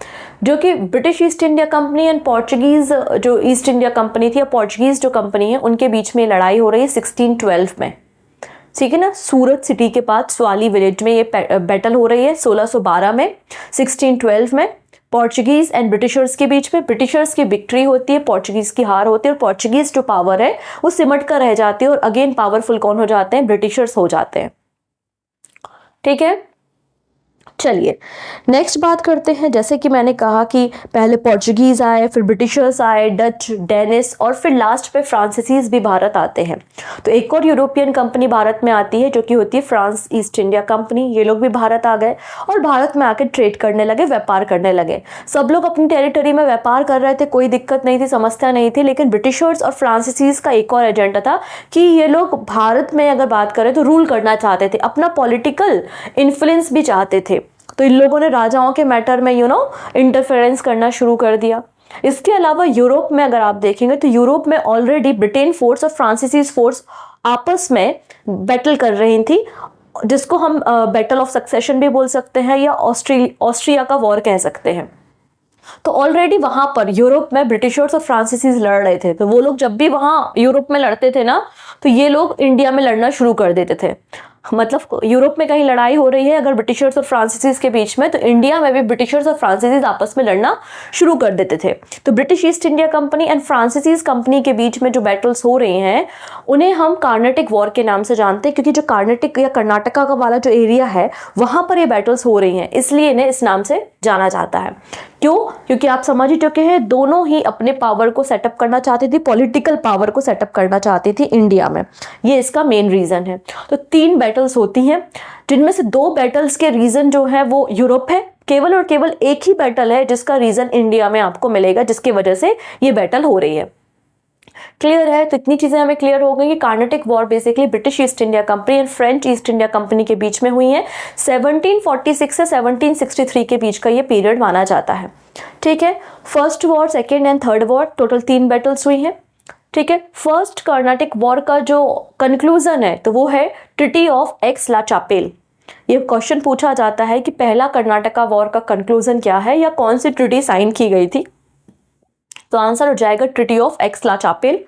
जो कि British East India company and Portuguese जो ईस्ट इंडिया कंपनी थी या पोर्चुगीज जो कंपनी है उनके बीच में लड़ाई हो रही है 1612 में, ठीक है ना। सूरत सिटी के पास स्वाली विलेज में ये बैटल हो रही है 1612 में, 1612 में पोर्चुगीज एंड ब्रिटिशर्स के बीच में। ब्रिटिशर्स की विक्ट्री होती है, पोर्चुगीज की हार होती है, और पोर्चुगीज जो पावर है वो सिमट कर रह जाती है और अगेन पावरफुल कौन हो जाते हैं, ब्रिटिशर्स हो जाते हैं, ठीक है। चलिए नेक्स्ट बात करते हैं। जैसे कि मैंने कहा कि पहले पोर्चुगीज आए, फिर ब्रिटिशर्स आए, डच, डेनिस, और फिर लास्ट पे फ्रांसीसीज भी भारत आते हैं। तो एक और यूरोपियन कंपनी भारत में आती है जो कि होती है फ्रांस ईस्ट इंडिया कंपनी। ये लोग भी भारत आ गए और भारत में आकर ट्रेड करने लगे, व्यापार करने लगे। सब लोग अपनी टेरिटरी में व्यापार कर रहे थे, कोई दिक्कत नहीं थी, समस्या नहीं थी। लेकिन ब्रिटिशर्स और फ्रांसीसीज का एक और एजेंडा था कि ये लोग भारत में अगर बात करें तो रूल करना चाहते थे, अपना पॉलिटिकल इन्फ्लुएंस भी चाहते थे। तो इन लोगों ने राजाओं के मैटर में इंटरफेरेंस करना शुरू कर दिया। इसके अलावा यूरोप में अगर आप देखेंगे तो यूरोप में ऑलरेडी ब्रिटेन फोर्स और फ्रांसीसी फोर्स आपस में बैटल कर रही थी, जिसको हम बैटल ऑफ सक्सेशन भी बोल सकते हैं या ऑस्ट्रिया का वॉर कह सकते हैं। तो ऑलरेडी वहां पर यूरोप में ब्रिटिशर्स और फ्रांसीसीज लड़ रहे थे। तो वो लोग जब भी वहां यूरोप में लड़ते थे ना, तो ये लोग इंडिया में लड़ना शुरू कर देते थे। मतलब यूरोप में कहीं लड़ाई हो रही है अगर ब्रिटिशर्स और फ्रांसीसीज के बीच में, तो इंडिया में भी ब्रिटिशर्स और फ्रांसीसीज आपस में लड़ना शुरू कर देते थे। तो British East India company and फ्रांसीसीज कंपनी के बीच में जो बैटल्स हो रही हैं उन्हें हम कार्नेटिक वॉर के नाम से जानते हैं, क्योंकि जो कार्नेटिक या कर्नाटका का वाला जो एरिया है वहां पर ये बैटल्स हो रही हैं, इसलिए इन्हें इस नाम से जाना जाता है। क्यों? क्योंकि आप समझ ही चुके हैं, दोनों ही अपने पावर को सेटअप करना चाहती थी, पॉलिटिकल पावर को सेटअप करना चाहती थी इंडिया में। ये इसका मेन रीजन है। तो 3 बैटल्स होती हैं, जिनमें से 2 बैटल्स के रीजन जो है वो यूरोप है। केवल और केवल एक ही बैटल है जिसका रीजन इंडिया में आपको मिलेगा, जिसकी वजह से ये बैटल हो रही है। क्लियर है? तो इतनी चीजें हमें क्लियर हो गई कि Carnatic war basically British East India company और फ्रेंच ईस्ट इंडिया कंपनी के बीच में हुई है। 1746 से 1763 के बीच का ये पीरियड माना जाता है, ठीक है। First war, second and third war, total 3 battles हुई हैं, ठीक है। फर्स्ट कर्नाटिक वॉर का जो कंक्लूजन है तो वो है ट्रीटी ऑफ एक्स-ला-चापेल। ये क्वेश्चन पूछा जाता है कि पहला कर्नाटका वॉर का कंक्लूजन क्या है या कौन सी ट्रीटी साइन की गई थी, तो आंसर हो जाएगा treaty of Aix-la-Chapelle.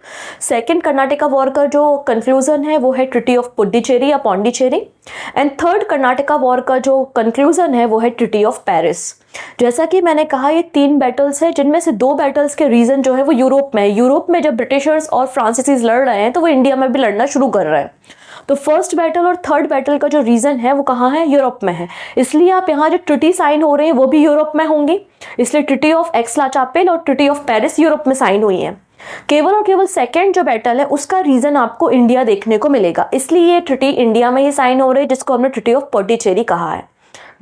Second Karnataka war का जो कंक्लूजन है वो है ट्रीटी ऑफ पुडुचेरी या Pondicherry. And third Karnataka war का जो कंक्लूजन है वो है ट्रीटी ऑफ पेरिस। जैसा कि मैंने कहा ये 3 बैटल्स है, जिनमें से 2 बैटल्स के रीजन जो है वो यूरोप में है। यूरोप में जब ब्रिटिशर्स और फ्रांसीसीज लड़ रहे हैं तो वो इंडिया में भी लड़ना शुरू कर रहे हैं। तो फर्स्ट बैटल और थर्ड बैटल का जो रीजन है वो कहाँ है? यूरोप में है। इसलिए आप यहाँ जो ट्रीटी साइन हो रही है वो भी यूरोप में होंगी, इसलिए ट्रीटी ऑफ एक्स-ला-चापेल और ट्रीटी ऑफ पेरिस यूरोप में साइन हुई है। केवल और केवल सेकेंड जो बैटल है उसका रीजन आपको इंडिया देखने को मिलेगा, इसलिए ये ट्रीटी इंडिया में ही साइन हो रही है, जिसको हमने ट्रीटी ऑफ पौंडीचेरी कहा है।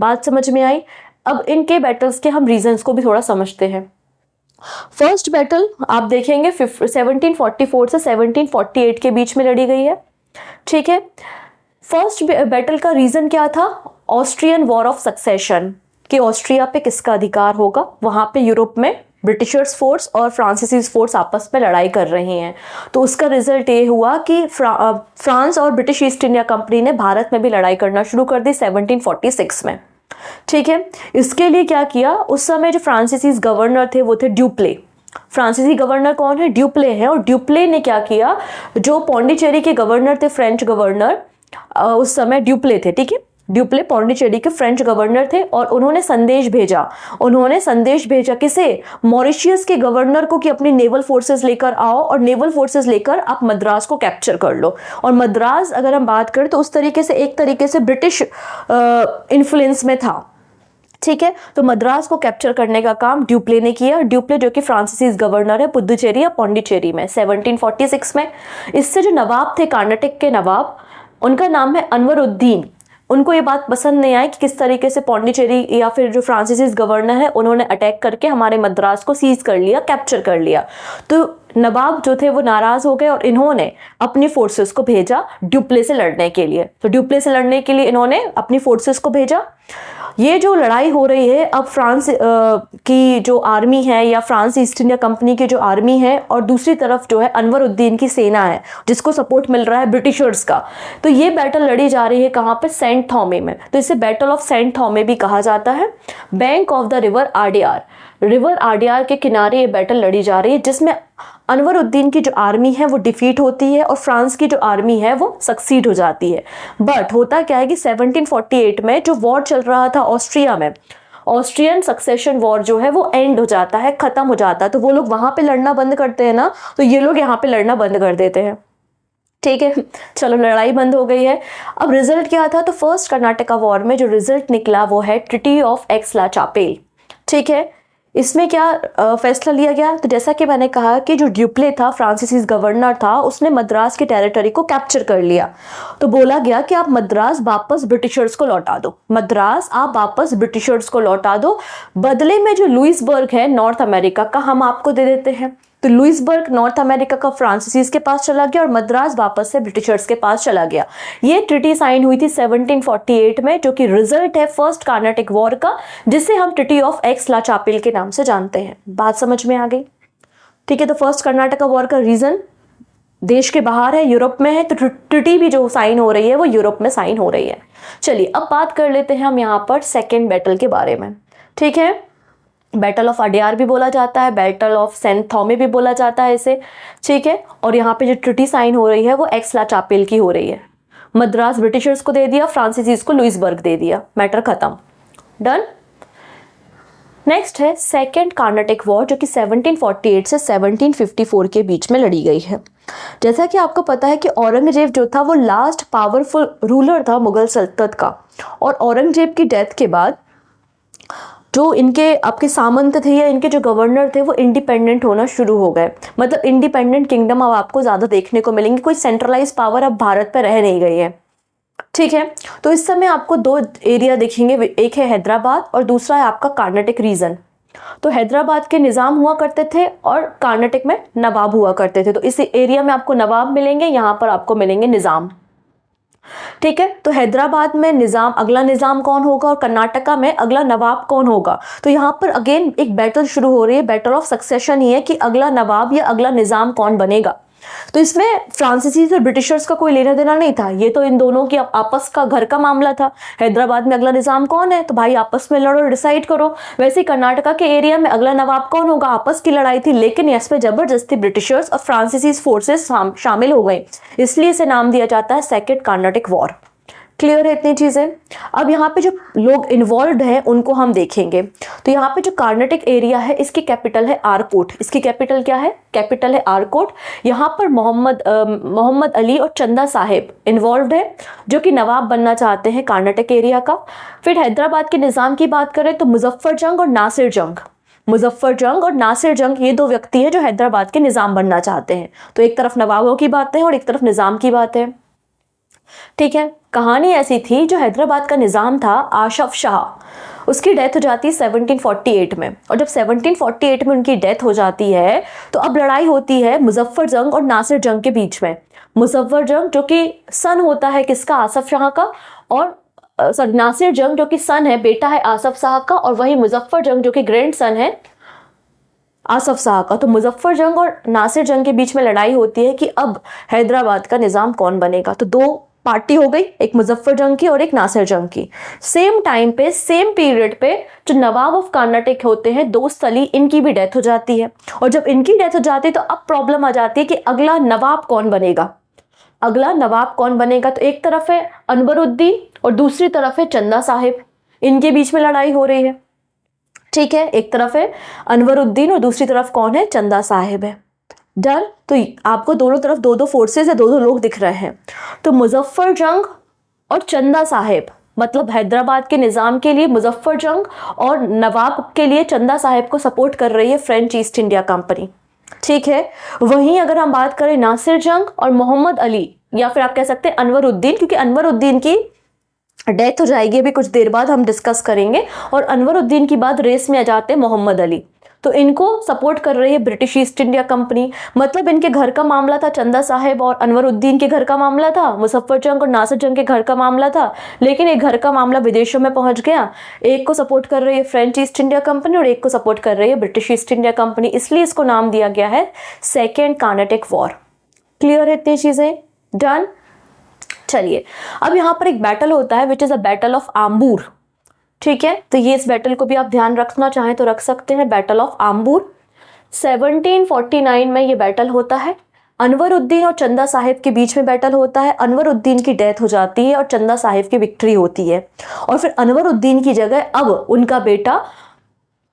बात समझ में आई? अब इनके बैटल्स के हम रीजंस को भी थोड़ा समझते हैं। फर्स्ट बैटल आप देखेंगे 1744 से 1748 के बीच में लड़ी गई है, ठीक है। फर्स्ट बैटल का रीजन क्या था? ऑस्ट्रियन वॉर ऑफ सक्सेशन, कि ऑस्ट्रिया पे किसका अधिकार होगा। वहां पे यूरोप में ब्रिटिशर्स फोर्स और फ्रांसीसीज फोर्स आपस में लड़ाई कर रही हैं। तो उसका रिजल्ट ये हुआ कि फ्रांस और ब्रिटिश ईस्ट इंडिया कंपनी ने भारत में भी लड़ाई करना शुरू कर दी 1746 में, ठीक है। इसके लिए क्या किया, उस समय जो फ्रांसीसीज गवर्नर थे वो थे ड्यूप्ले। फ्रांसीसी गवर्नर कौन है? ड्यूप्ले है। और ड्यूप्ले ने क्या किया, जो पौंडीचेरी के गवर्नर थे, फ्रेंच गवर्नर, उस समय ड्यूप्ले थे, ठीक है। ड्यूप्ले पौंडीचेरी के फ्रेंच गवर्नर थे और उन्होंने संदेश भेजा किसे? मॉरिशियस के गवर्नर को कि अपनी नेवल फोर्सेस लेकर आओ और नेवल फोर्सेस लेकर आप मद्रास को कैप्चर कर लो। और मद्रास अगर हम बात करें तो उस तरीके से एक तरीके से ब्रिटिश इन्फ्लुएंस में था, ठीक है। तो मद्रास को कैप्चर करने का काम ड्यूप्ले ने किया। ड्यूप्ले जो कि फ्रांसीसीज गवर्नर है पुडुचेरी या पौंडीचेरी में 1746 में। इससे जो नवाब थे, कर्नाटक के नवाब, उनका नाम है अनवरुद्दीन। उनको ये बात पसंद नहीं आई कि किस तरीके से पौंडीचेरी या फिर जो फ्रांसीसीज गवर्नर है उन्होंने अटैक करके हमारे मद्रास को सीज कर लिया, कैप्चर कर लिया। तो नवाब जो थे वो नाराज हो गए और इन्होंने अपनी फोर्सेस को भेजा ड्यूप्ले से लड़ने के लिए। तो ड्यूप्ले से लड़ने के लिए इन्होंने अपनी फोर्सेस को भेजा। ये जो लड़ाई हो रही है अब फ्रांस की जो आर्मी है या फ्रांस ईस्ट इंडिया कंपनी की जो आर्मी है और दूसरी तरफ जो है अनवरुद्दीन की सेना है जिसको सपोर्ट मिल रहा है ब्रिटिशर्स का, तो ये बैटल लड़ी जा रही है कहाँ पे, सेंट थॉमे में। तो इसे बैटल ऑफ सेंट थॉमे भी कहा जाता है। Bank of the river RDR, river RDR के किनारे ये बैटल लड़ी जा रही है जिसमें अनवरुद्दीन की जो आर्मी है वो डिफीट होती है और फ्रांस की जो आर्मी है वो सक्सीड हो जाती है। बट होता क्या है कि 1748 में जो वॉर चल रहा था ऑस्ट्रिया में, ऑस्ट्रियन सक्सेशन वॉर जो है वो एंड हो जाता है, खत्म हो जाता है। तो वो लोग वहां पे लड़ना बंद करते हैं ना, तो ये लोग यहाँ पे लड़ना बंद कर देते हैं। ठीक है, चलो लड़ाई बंद हो गई है। अब रिजल्ट क्या था, तो फर्स्ट कर्नाटका वॉर में जो रिजल्ट निकला वो है ट्रीटी ऑफ एक्स-ला-चापेल। ठीक है, इसमें क्या फैसला लिया गया, तो जैसा कि मैंने कहा कि जो ड्यूप्ले था फ्रांसीसी गवर्नर था, उसने मद्रास की टेरिटरी को कैप्चर कर लिया। तो बोला गया कि आप मद्रास वापस ब्रिटिशर्स को लौटा दो, मद्रास आप वापस ब्रिटिशर्स को लौटा दो, बदले में जो लुइसबर्ग है नॉर्थ अमेरिका का हम आपको दे देते हैं। तो लुइसबर्ग नॉर्थ अमेरिका का फ्रांसीसीज के पास चला गया और मद्रास वापस से ब्रिटिशर्स के पास चला गया। ये ट्रीटी साइन हुई थी 1748 में, जो कि रिजल्ट है फर्स्ट कार्नाटिक वॉर का, जिसे हम ट्रीटी ऑफ एक्स-ला-चापेल के नाम से जानते हैं। बात समझ में आ गई? ठीक है, तो फर्स्ट कर्नाटका वॉर का रीजन देश के बाहर है, यूरोप में है, तो ट्रीटी भी जो साइन हो रही है वो यूरोप में साइन हो रही है। चलिए अब बात कर लेते हैं हम यहाँ पर सेकेंड बैटल के बारे में। ठीक है, बैटल ऑफ आरडीआर भी बोला जाता है, बैटल ऑफ सेंट थॉमे भी बोला जाता है इसे। ठीक है, और यहाँ पे जो ट्रीटी साइन हो रही है वो एक्स-ला-चापेल की हो रही है। मद्रास ब्रिटिशर्स को दे दिया, फ्रांसीसीज को लुइसबर्ग दे दिया, मैटर खत्म, डन। नेक्स्ट है सेकेंड कार्नाटिक वॉर, जो कि 1748 से 1754 के बीच में लड़ी गई है। जैसा कि आपको पता है कि औरंगजेब जो था वो लास्ट पावरफुल रूलर था मुगल सल्तनत का, और औरंगजेब की डेथ के बाद जो इनके आपके सामंत थे या इनके जो गवर्नर थे वो इंडिपेंडेंट होना शुरू हो गए। मतलब इंडिपेंडेंट किंगडम अब आपको ज़्यादा देखने को मिलेंगे, कोई सेंट्रलाइज पावर अब भारत पर रह नहीं गई है। ठीक है, तो इस समय आपको दो एरिया दिखेंगे, एक है हैदराबाद और दूसरा है आपका कर्नाटक रीजन। तो हैदराबाद के निज़ाम हुआ करते थे और कर्नाटक में नवाब हुआ करते थे। तो इस एरिया में आपको नवाब मिलेंगे, यहाँ पर आपको मिलेंगे निज़ाम। ठीक है, तो हैदराबाद में निज़ाम, अगला निज़ाम कौन होगा, और कर्नाटका में अगला नवाब कौन होगा। तो यहाँ पर अगेन एक बैटल शुरू हो रही है, बैटल ऑफ सक्सेशन ही है कि अगला नवाब या अगला निज़ाम कौन बनेगा। तो इसमें फ्रांसीसीज और ब्रिटिशर्स का कोई लेना देना नहीं था, ये तो इन दोनों की आपस का घर का मामला था। हैदराबाद में अगला निज़ाम कौन है, तो भाई आपस में लड़ो, डिसाइड करो। वैसे ही कर्नाटका के एरिया में अगला नवाब कौन होगा, आपस की लड़ाई थी, लेकिन इसमें जबरदस्ती ब्रिटिशर्स और फ्रांसीसीज फोर्सेस शामिल हो गई, इसलिए इसे नाम दिया जाता है सेकेंड कार्नाटिक वॉर। क्लियर है इतनी चीज़ें? अब यहाँ पे जो लोग इन्वॉल्व हैं उनको हम देखेंगे। तो यहाँ पे जो कर्नाटक एरिया है इसकी कैपिटल है आरकोट। इसकी कैपिटल क्या है? कैपिटल है आरकोट। यहाँ पर मोहम्मद अली और चंदा साहेब इन्वॉल्व है, जो कि नवाब बनना चाहते हैं कर्नाटक एरिया का। फिर हैदराबाद के निज़ाम की बात करें तो मुजफ्फर जंग और नासिर जंग, मुजफ्फर जंग और नासिर जंग ये दो व्यक्ति हैं जो हैदराबाद के निज़ाम बनना चाहते हैं। तो एक तरफ नवाबों की बात है और एक तरफ निज़ाम की बात है। ठीक है, कहानी ऐसी थी, जो हैदराबाद का निज़ाम था आशफ शाह, उसकी डेथ हो जाती है 1748 में। और जब 1748 में उनकी डेथ हो जाती है तो अब लड़ाई होती है मुजफ्फर जंग और नासिर जंग के बीच में। मुजफ्फर जंग जो कि सन होता है किसका? आसफ शाह का। और नासिर जंग जो कि सन है, बेटा है आसफ शाह का, और वही मुजफ्फर जंग जो कि ग्रैंड सन है आसफ शाह का। तो मुजफ्फर जंग और नासिर जंग के बीच में लड़ाई होती है कि अब हैदराबाद का निज़ाम कौन बनेगा। तो दो पार्टी हो गई, एक मुजफ्फर जंग की और एक नासिर जंग की। सेम टाइम पे, सेम पीरियड पे जो नवाब ऑफ कर्नाटक होते हैं दोस्त अली, इनकी भी डेथ हो जाती है। और जब इनकी डेथ हो जाती है तो अब प्रॉब्लम आ जाती है कि अगला नवाब कौन बनेगा, अगला नवाब कौन बनेगा। तो एक तरफ है अनवरुद्दीन और दूसरी तरफ है चंदा साहिब, इनके बीच में लड़ाई हो रही है। ठीक है, एक तरफ है अनवरुद्दीन और दूसरी तरफ कौन है? चंदा साहिब है। डन। तो आपको दोनों तरफ दो दो फोर्सेस है, दो दो लोग दिख रहे हैं। तो मुजफ्फर जंग और चंदा साहिब, मतलब हैदराबाद के निज़ाम के लिए मुजफ्फर जंग और नवाब के लिए चंदा साहिब को सपोर्ट कर रही है फ्रेंच ईस्ट इंडिया कंपनी। ठीक है, वहीं अगर हम बात करें नासिर जंग और मोहम्मद अली, या फिर आप कह सकते हैं अनवरुद्दीन, क्योंकि अनवरुद्दीन की डेथ हो जाएगी अभी कुछ देर बाद, हम डिस्कस करेंगे। और अनवरुद्दीन की बाद रेस में आ जाते हैं मोहम्मद अली। तो इनको सपोर्ट कर रही है ब्रिटिश ईस्ट इंडिया कंपनी। मतलब इनके घर का मामला था, चंदा साहिब और अनवरुद्दीन के घर का मामला था, मुजफ्फर जंग और नासिर जंग के घर का मामला था, लेकिन एक घर का मामला विदेशों में पहुंच गया। एक को सपोर्ट कर रही है फ्रेंच ईस्ट इंडिया कंपनी और एक को सपोर्ट कर रही है ब्रिटिश ईस्ट इंडिया कंपनी, इसलिए इसको नाम दिया गया है सेकेंड कार्नेटिक वॉर। क्लियर है इतनी चीजें? डन। चलिए, अब यहाँ पर एक बैटल होता है which is a battle of Ambur. ठीक है, तो ये इस बैटल को भी आप ध्यान रखना चाहें तो रख सकते हैं, बैटल ऑफ आम्बूर। 1749 में ये बैटल होता है। अनवरुद्दीन और चंदा साहिब के बीच में बैटल होता है। अनवरुद्दीन की डेथ हो जाती है और चंदा साहिब की विक्ट्री होती है, और फिर अनवरुद्दीन की जगह अब उनका बेटा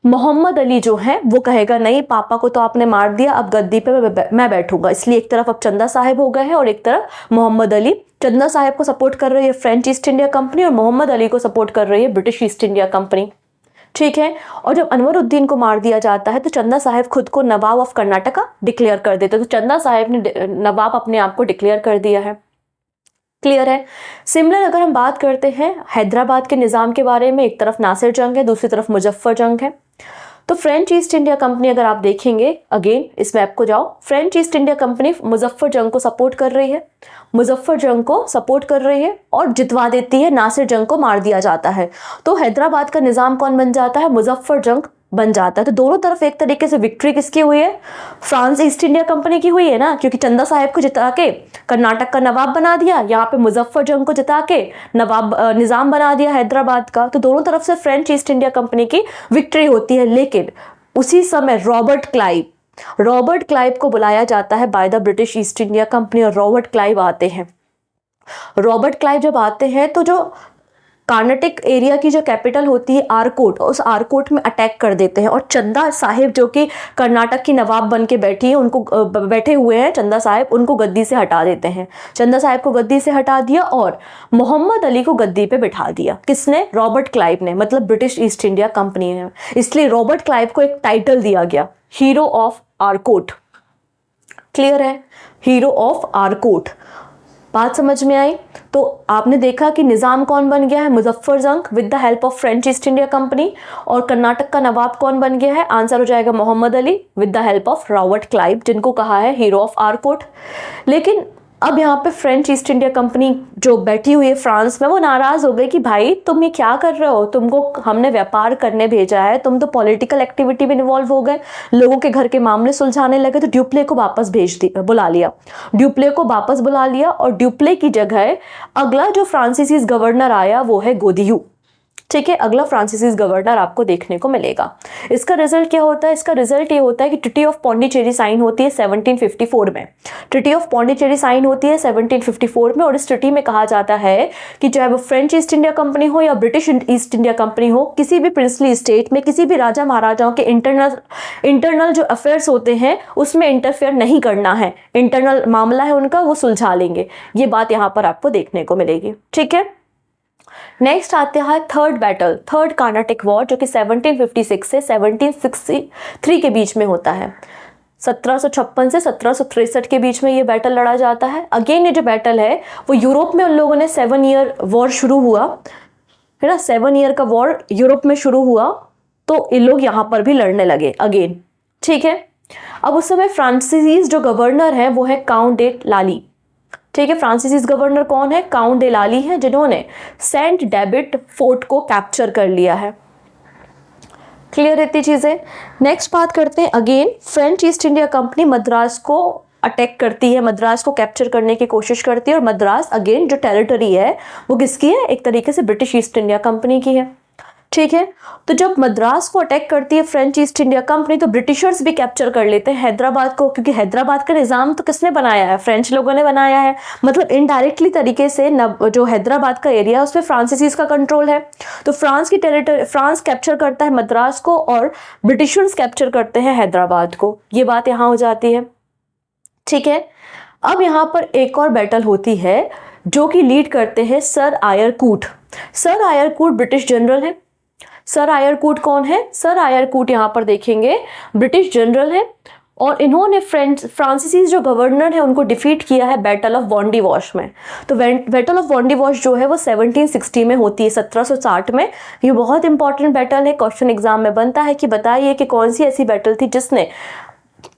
मोहम्मद अली जो है वो कहेगा नहीं, पापा को तो आपने मार दिया, अब गद्दी पे मैं बैठूंगा। इसलिए एक तरफ अब चंदा साहिब हो गए हैं और एक तरफ मोहम्मद अली। चंदा साहिब को सपोर्ट कर रही है फ्रेंच ईस्ट इंडिया कंपनी और मोहम्मद अली को सपोर्ट कर रही है ब्रिटिश ईस्ट इंडिया कंपनी। ठीक है, और जब अनवरुद्दीन को मार दिया जाता है तो चंदा साहिब खुद को नवाब ऑफ कर्नाटका डिक्लेयर कर देते। तो चंदा साहिब ने नवाब अपने आप को डिक्लेयर कर दिया है। क्लियर है? सिमिलर अगर हम बात करते हैं हैदराबाद के निज़ाम के बारे में, एक तरफ नासिर जंग है, दूसरी तरफ मुजफ्फर जंग है। तो फ्रेंच ईस्ट इंडिया कंपनी अगर आप देखेंगे, अगेन इस मैप को जाओ, French east India company Muzaffar जंग को सपोर्ट कर रही है, मुजफ्फर जंग को सपोर्ट कर रही है और जितवा देती है। नासिर जंग को मार दिया जाता है, तो हैदराबाद का निज़ाम कौन बन जाता है? मुजफ्फर जंग बन जाता है। तो दोनों तरफ एक तरीके से विक्ट्री किसकी हुई है? फ्रांस ईस्ट इंडिया कंपनी की हुई है ना, क्योंकि चंदा साहिब को जिता के कर्नाटक का नवाब बना दिया, यहाँ पे मुजफ्फर जंग को जिता के नवाब निज़ाम बना दिया हैदराबाद का। तो दोनों तरफ से फ्रेंच ईस्ट इंडिया कंपनी की विक्ट्री होती है। लेकिन उसी समय रॉबर्ट क्लाइव को बुलाया जाता है by the British East India company और रॉबर्ट क्लाइव आते हैं। रॉबर्ट क्लाइव जब आते हैं तो जो कर्नाटक एरिया की जो कैपिटल होती है आरकोट, उस आरकोट में अटैक कर देते हैं और चंदा साहिब जो कि कर्नाटक की नवाब बन के बैठी है, उनको बैठे हुए हैं चंदा साहिब, उनको गद्दी से हटा देते हैं। चंदा साहिब को गद्दी से हटा दिया और मोहम्मद अली को गद्दी पे बिठा दिया। किसने? रॉबर्ट क्लाइव ने, मतलब ब्रिटिश ईस्ट इंडिया कंपनी ने। इसलिए रॉबर्ट क्लाइव को एक टाइटल दिया गया, हीरो ऑफ आरकोट। क्लियर है? Hero of Arcot. बात समझ में आई? तो आपने देखा कि निज़ाम कौन बन गया है? मुजफ्फर जंग with the help of French east India company. और कर्नाटक का नवाब कौन बन गया है? आंसर हो जाएगा Muhammad Ali with the help of Robert Clive, जिनको कहा है हीरो ऑफ आरकोट। लेकिन अब यहाँ पे फ्रेंच ईस्ट इंडिया कंपनी जो बैठी हुई है फ्रांस में, वो नाराज़ हो गई कि भाई तुम ये क्या कर रहे हो, तुमको हमने व्यापार करने भेजा है, तुम तो पॉलिटिकल एक्टिविटी में इन्वॉल्व हो गए, लोगों के घर के मामले सुलझाने लगे। तो ड्यूप्ले को वापस बुला लिया और ड्यूप्ले की जगह अगला जो फ्रांसीसी गवर्नर आया वो है गोदियू। ठीक है, अगला फ्रांसीसी गवर्नर आपको देखने को मिलेगा। इसका रिजल्ट क्या होता है? इसका रिजल्ट ये होता है कि ट्रीटी ऑफ पौंडीचेरी साइन होती है 1754 में। ट्रीटी ऑफ पौंडीचेरी साइन होती है 1754 में और इस ट्रीटी में कहा जाता है कि चाहे वो फ्रेंच ईस्ट इंडिया कंपनी हो या ब्रिटिश ईस्ट इंडिया कंपनी हो, किसी भी प्रिंसली स्टेट में किसी भी राजा महाराजाओं के इंटरनल जो अफेयर्स होते हैं उसमें इंटरफेयर नहीं करना है। इंटरनल मामला है उनका, वो सुलझा लेंगे। ये बात यहाँ पर आपको देखने को मिलेगी। ठीक है, नेक्स्ट आते हैं थर्ड कार्नाटिक वॉर, जो कि 1756 से 1763 के बीच में होता है। 1756 से 1763 के बीच में ये बैटल लड़ा जाता है। अगेन ये जो बैटल है वो यूरोप में उन लोगों ने 7 ईयर वॉर शुरू हुआ है ना, 7 ईयर का वॉर यूरोप में शुरू हुआ, तो ये लोग यहाँ पर भी लड़ने लगे अगेन। ठीक है, अब उस समय फ्रांसीसी जो गवर्नर है वो है काउंट डे लाली। ठीक है, फ्रांसीसी गवर्नर कौन है? काउंट डे लाली है, जिन्होंने सेंट डेविड फोर्ट को कैप्चर कर लिया है। क्लियर रहती चीजें? नेक्स्ट बात करते हैं, again French east India company Madras को अटैक करती है, मद्रास को कैप्चर करने की कोशिश करती है और मद्रास अगेन जो टेरिटरी है वो किसकी है? एक तरीके से ब्रिटिश ईस्ट इंडिया कंपनी की है। ठीक है, तो जब मद्रास को अटैक करती है फ्रेंच ईस्ट इंडिया कंपनी तो ब्रिटिशर्स भी कैप्चर कर लेते हैं हैदराबाद को, क्योंकि हैदराबाद का निज़ाम तो किसने बनाया है? फ्रेंच लोगों ने बनाया है। मतलब इनडायरेक्टली तरीके से जो हैदराबाद का एरिया है उस पर फ्रांसीसीज का कंट्रोल है। तो फ्रांस कैप्चर करता है मद्रास को और ब्रिटिशर्स कैप्चर करते हैं हैदराबाद को। ये बात यहाँ हो जाती है। ठीक है, अब यहाँ पर एक और बैटल होती है जो कि लीड करते हैं sir Eyre Coote. Sir Eyre Coote British general है। सर आयरकूट कौन है? सर आयरकूट यहाँ पर देखेंगे ब्रिटिश जनरल है और इन्होंने फ्रांसीसी जो गवर्नर है उनको डिफीट किया है बैटल ऑफ वॉन्डिवॉश में। तो बैटल ऑफ वॉन्डिवॉश जो है वो 1760 में होती है, 1760 में। ये बहुत इंपॉर्टेंट बैटल है, क्वेश्चन एग्जाम में बनता है कि बताइए कि कौन सी ऐसी बैटल थी जिसने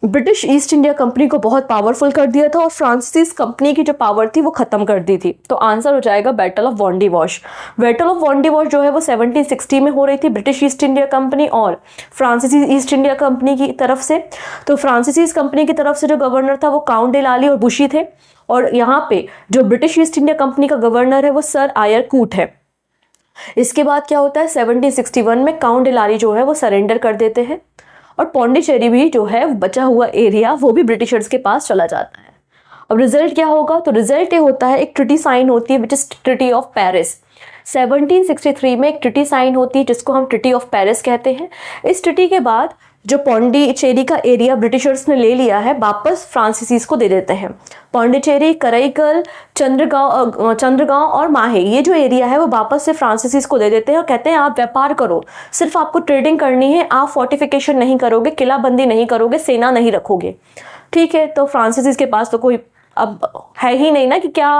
ब्रिटिश ईस्ट इंडिया कंपनी को बहुत पावरफुल कर दिया था और फ्रांसीसी कंपनी की जो पावर थी वो खत्म कर दी थी। तो आंसर हो जाएगा बैटल ऑफ वॉन्डिवॉश। बैटल ऑफ वॉन्डिवॉश जो है वो 1760 में हो रही थी ब्रिटिश ईस्ट इंडिया कंपनी और फ्रांसीसी ईस्ट इंडिया कंपनी की तरफ से। तो फ्रांसीसी कंपनी की तरफ से जो गवर्नर था वो काउंट डे लाली और बुशी थे, और यहाँ पे जो ब्रिटिश ईस्ट इंडिया कंपनी का गवर्नर है वो सर आयर कूट है। इसके बाद क्या होता है, 1761 में काउंट डे लाली जो है वो सरेंडर कर देते हैं और पौंडीचेरी भी जो है बचा हुआ एरिया वो भी ब्रिटिशर्स के पास चला जाता है। अब रिजल्ट क्या होगा, तो रिजल्ट ये होता है एक ट्रिटी साइन होती है which is treaty of Paris. 1763 में एक ट्रिटी साइन होती है जिसको हम ट्रिटी ऑफ पेरिस कहते हैं। इस ट्रिटी के बाद जो पौंडीचेरी का एरिया ब्रिटिशर्स ने ले लिया है वापस फ्रांसीसीज को दे देते हैं। पौंडीचेरी, कराईकल, चंद्रगांव और माहे, ये जो एरिया है वो वापस से फ्रांसीसीज को दे देते हैं और कहते हैं आप व्यापार करो, सिर्फ आपको ट्रेडिंग करनी है, आप फोर्टिफिकेशन नहीं करोगे, किलाबंदी नहीं करोगे, सेना नहीं रखोगे। ठीक है, तो फ्रांसीसीज के पास तो कोई अब है ही नहीं ना कि क्या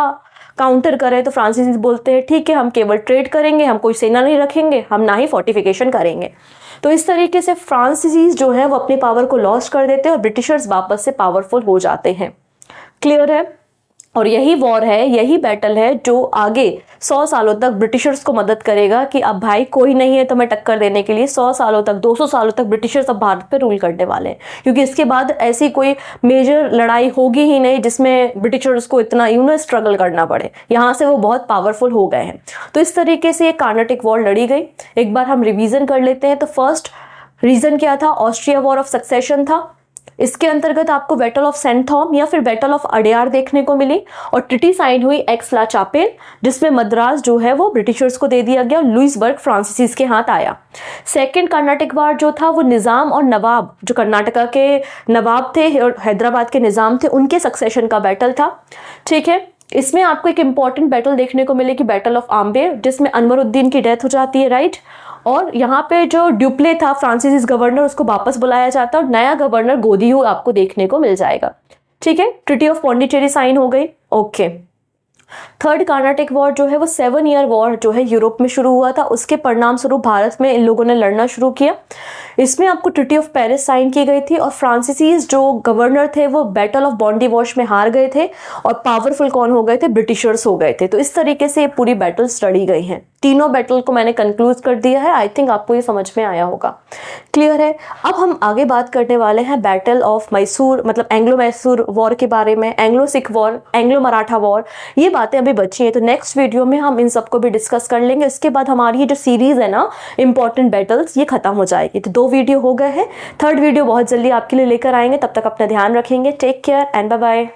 काउंटर करें। तो फ्रांसीसीज बोलते हैं ठीक है, हम केवल ट्रेड करेंगे, हम कोई सेना नहीं रखेंगे, हम ना ही फोर्टिफिकेशन करेंगे। तो इस तरीके से फ्रांसीसीज जो है वो अपनी पावर को लॉस कर देते हैं और ब्रिटिशर्स वापस से पावरफुल हो जाते हैं। क्लियर है? और यही वॉर है, यही बैटल है जो आगे 100 सालों तक ब्रिटिशर्स को मदद करेगा कि अब भाई कोई नहीं है तुम्हें टक्कर देने के लिए। 100 सालों तक, 200 सालों तक ब्रिटिशर्स अब भारत पे रूल करने वाले हैं, क्योंकि इसके बाद ऐसी कोई मेजर लड़ाई होगी ही नहीं जिसमें ब्रिटिशर्स को इतना स्ट्रगल करना पड़े। यहाँ से वो बहुत पावरफुल हो गए हैं। तो इस तरीके से ये कार्नाटिक वॉर लड़ी गई। एक बार हम रिवीजन कर लेते हैं। तो फर्स्ट रीजन क्या था, ऑस्ट्रिया वॉर ऑफ सक्सेशन था। इसके अंतर्गत आपको बैटल ऑफ सेंट थॉम या फिर बैटल ऑफ अडेयार देखने को मिली और ट्रिटी साइन हुई एक्स ला चापेल, जिसमें मद्रास जो है वो ब्रिटिशर्स को दे दिया गया और लुइसबर्ग फ्रांसीसीज के हाथ आया। सेकंड कर्नाटिक वार जो था वो निज़ाम और नवाब, जो कर्नाटका के नवाब थे और हैदराबाद के निज़ाम थे, उनके सक्सेशन का बैटल था। ठीक है, इसमें आपको एक इंपॉर्टेंट बैटल देखने को मिलेगी, बैटल ऑफ आम्बेर, जिसमें अनवरुद्दीन की डेथ हो जाती है, राइट। और यहाँ पे जो ड्यूप्ले था फ्रांसीसी गवर्नर, उसको वापस बुलाया जाता है और नया गवर्नर गोदियू आपको देखने को मिल जाएगा। ठीक है, ट्रिटी ऑफ पौंडीचेरी साइन हो गई। ओके, थर्ड कार्नाटिक वॉर जो है वो 7 ईयर वॉर जो है यूरोप में शुरू हुआ था। उसके परिणाम स्वरूप भारत में इन लोगों ने लड़ना शुरू किया। इसमें आपको ट्रिटी ऑफ पेरिस साइन की गई थी और फ्रांसीसीज जो गवर्नर थे वो बैटल ऑफ वॉन्डिवॉश में हार गए थे और पावरफुल कौन हो गए थे, ब्रिटिशर्स हो गए थे। तो इस तरीके से ये पूरी बैटल्स लड़ी गई हैं। तीनों बैटल को मैंने कंक्लूड कर दिया है। आई थिंक आपको ये समझ में आया होगा। क्लियर है? अब हम आगे बात करने वाले हैं बैटल ऑफ मैसूर, मतलब एंग्लो मैसूर वॉर के बारे में, Anglo Sikh war, Anglo Maratha war, ये बातें अभी बची हैं। तो नेक्स्ट वीडियो में हम इन सबको भी डिस्कस कर लेंगे। इसके बाद हमारी ये जो सीरीज है ना इंपॉर्टेंट बैटल्स, ये खत्म हो जाएगी। तो 2 वीडियो हो गए हैं, थर्ड वीडियो बहुत जल्दी आपके लिए लेकर आएंगे। तब तक अपना ध्यान रखेंगे। Take care and bye bye.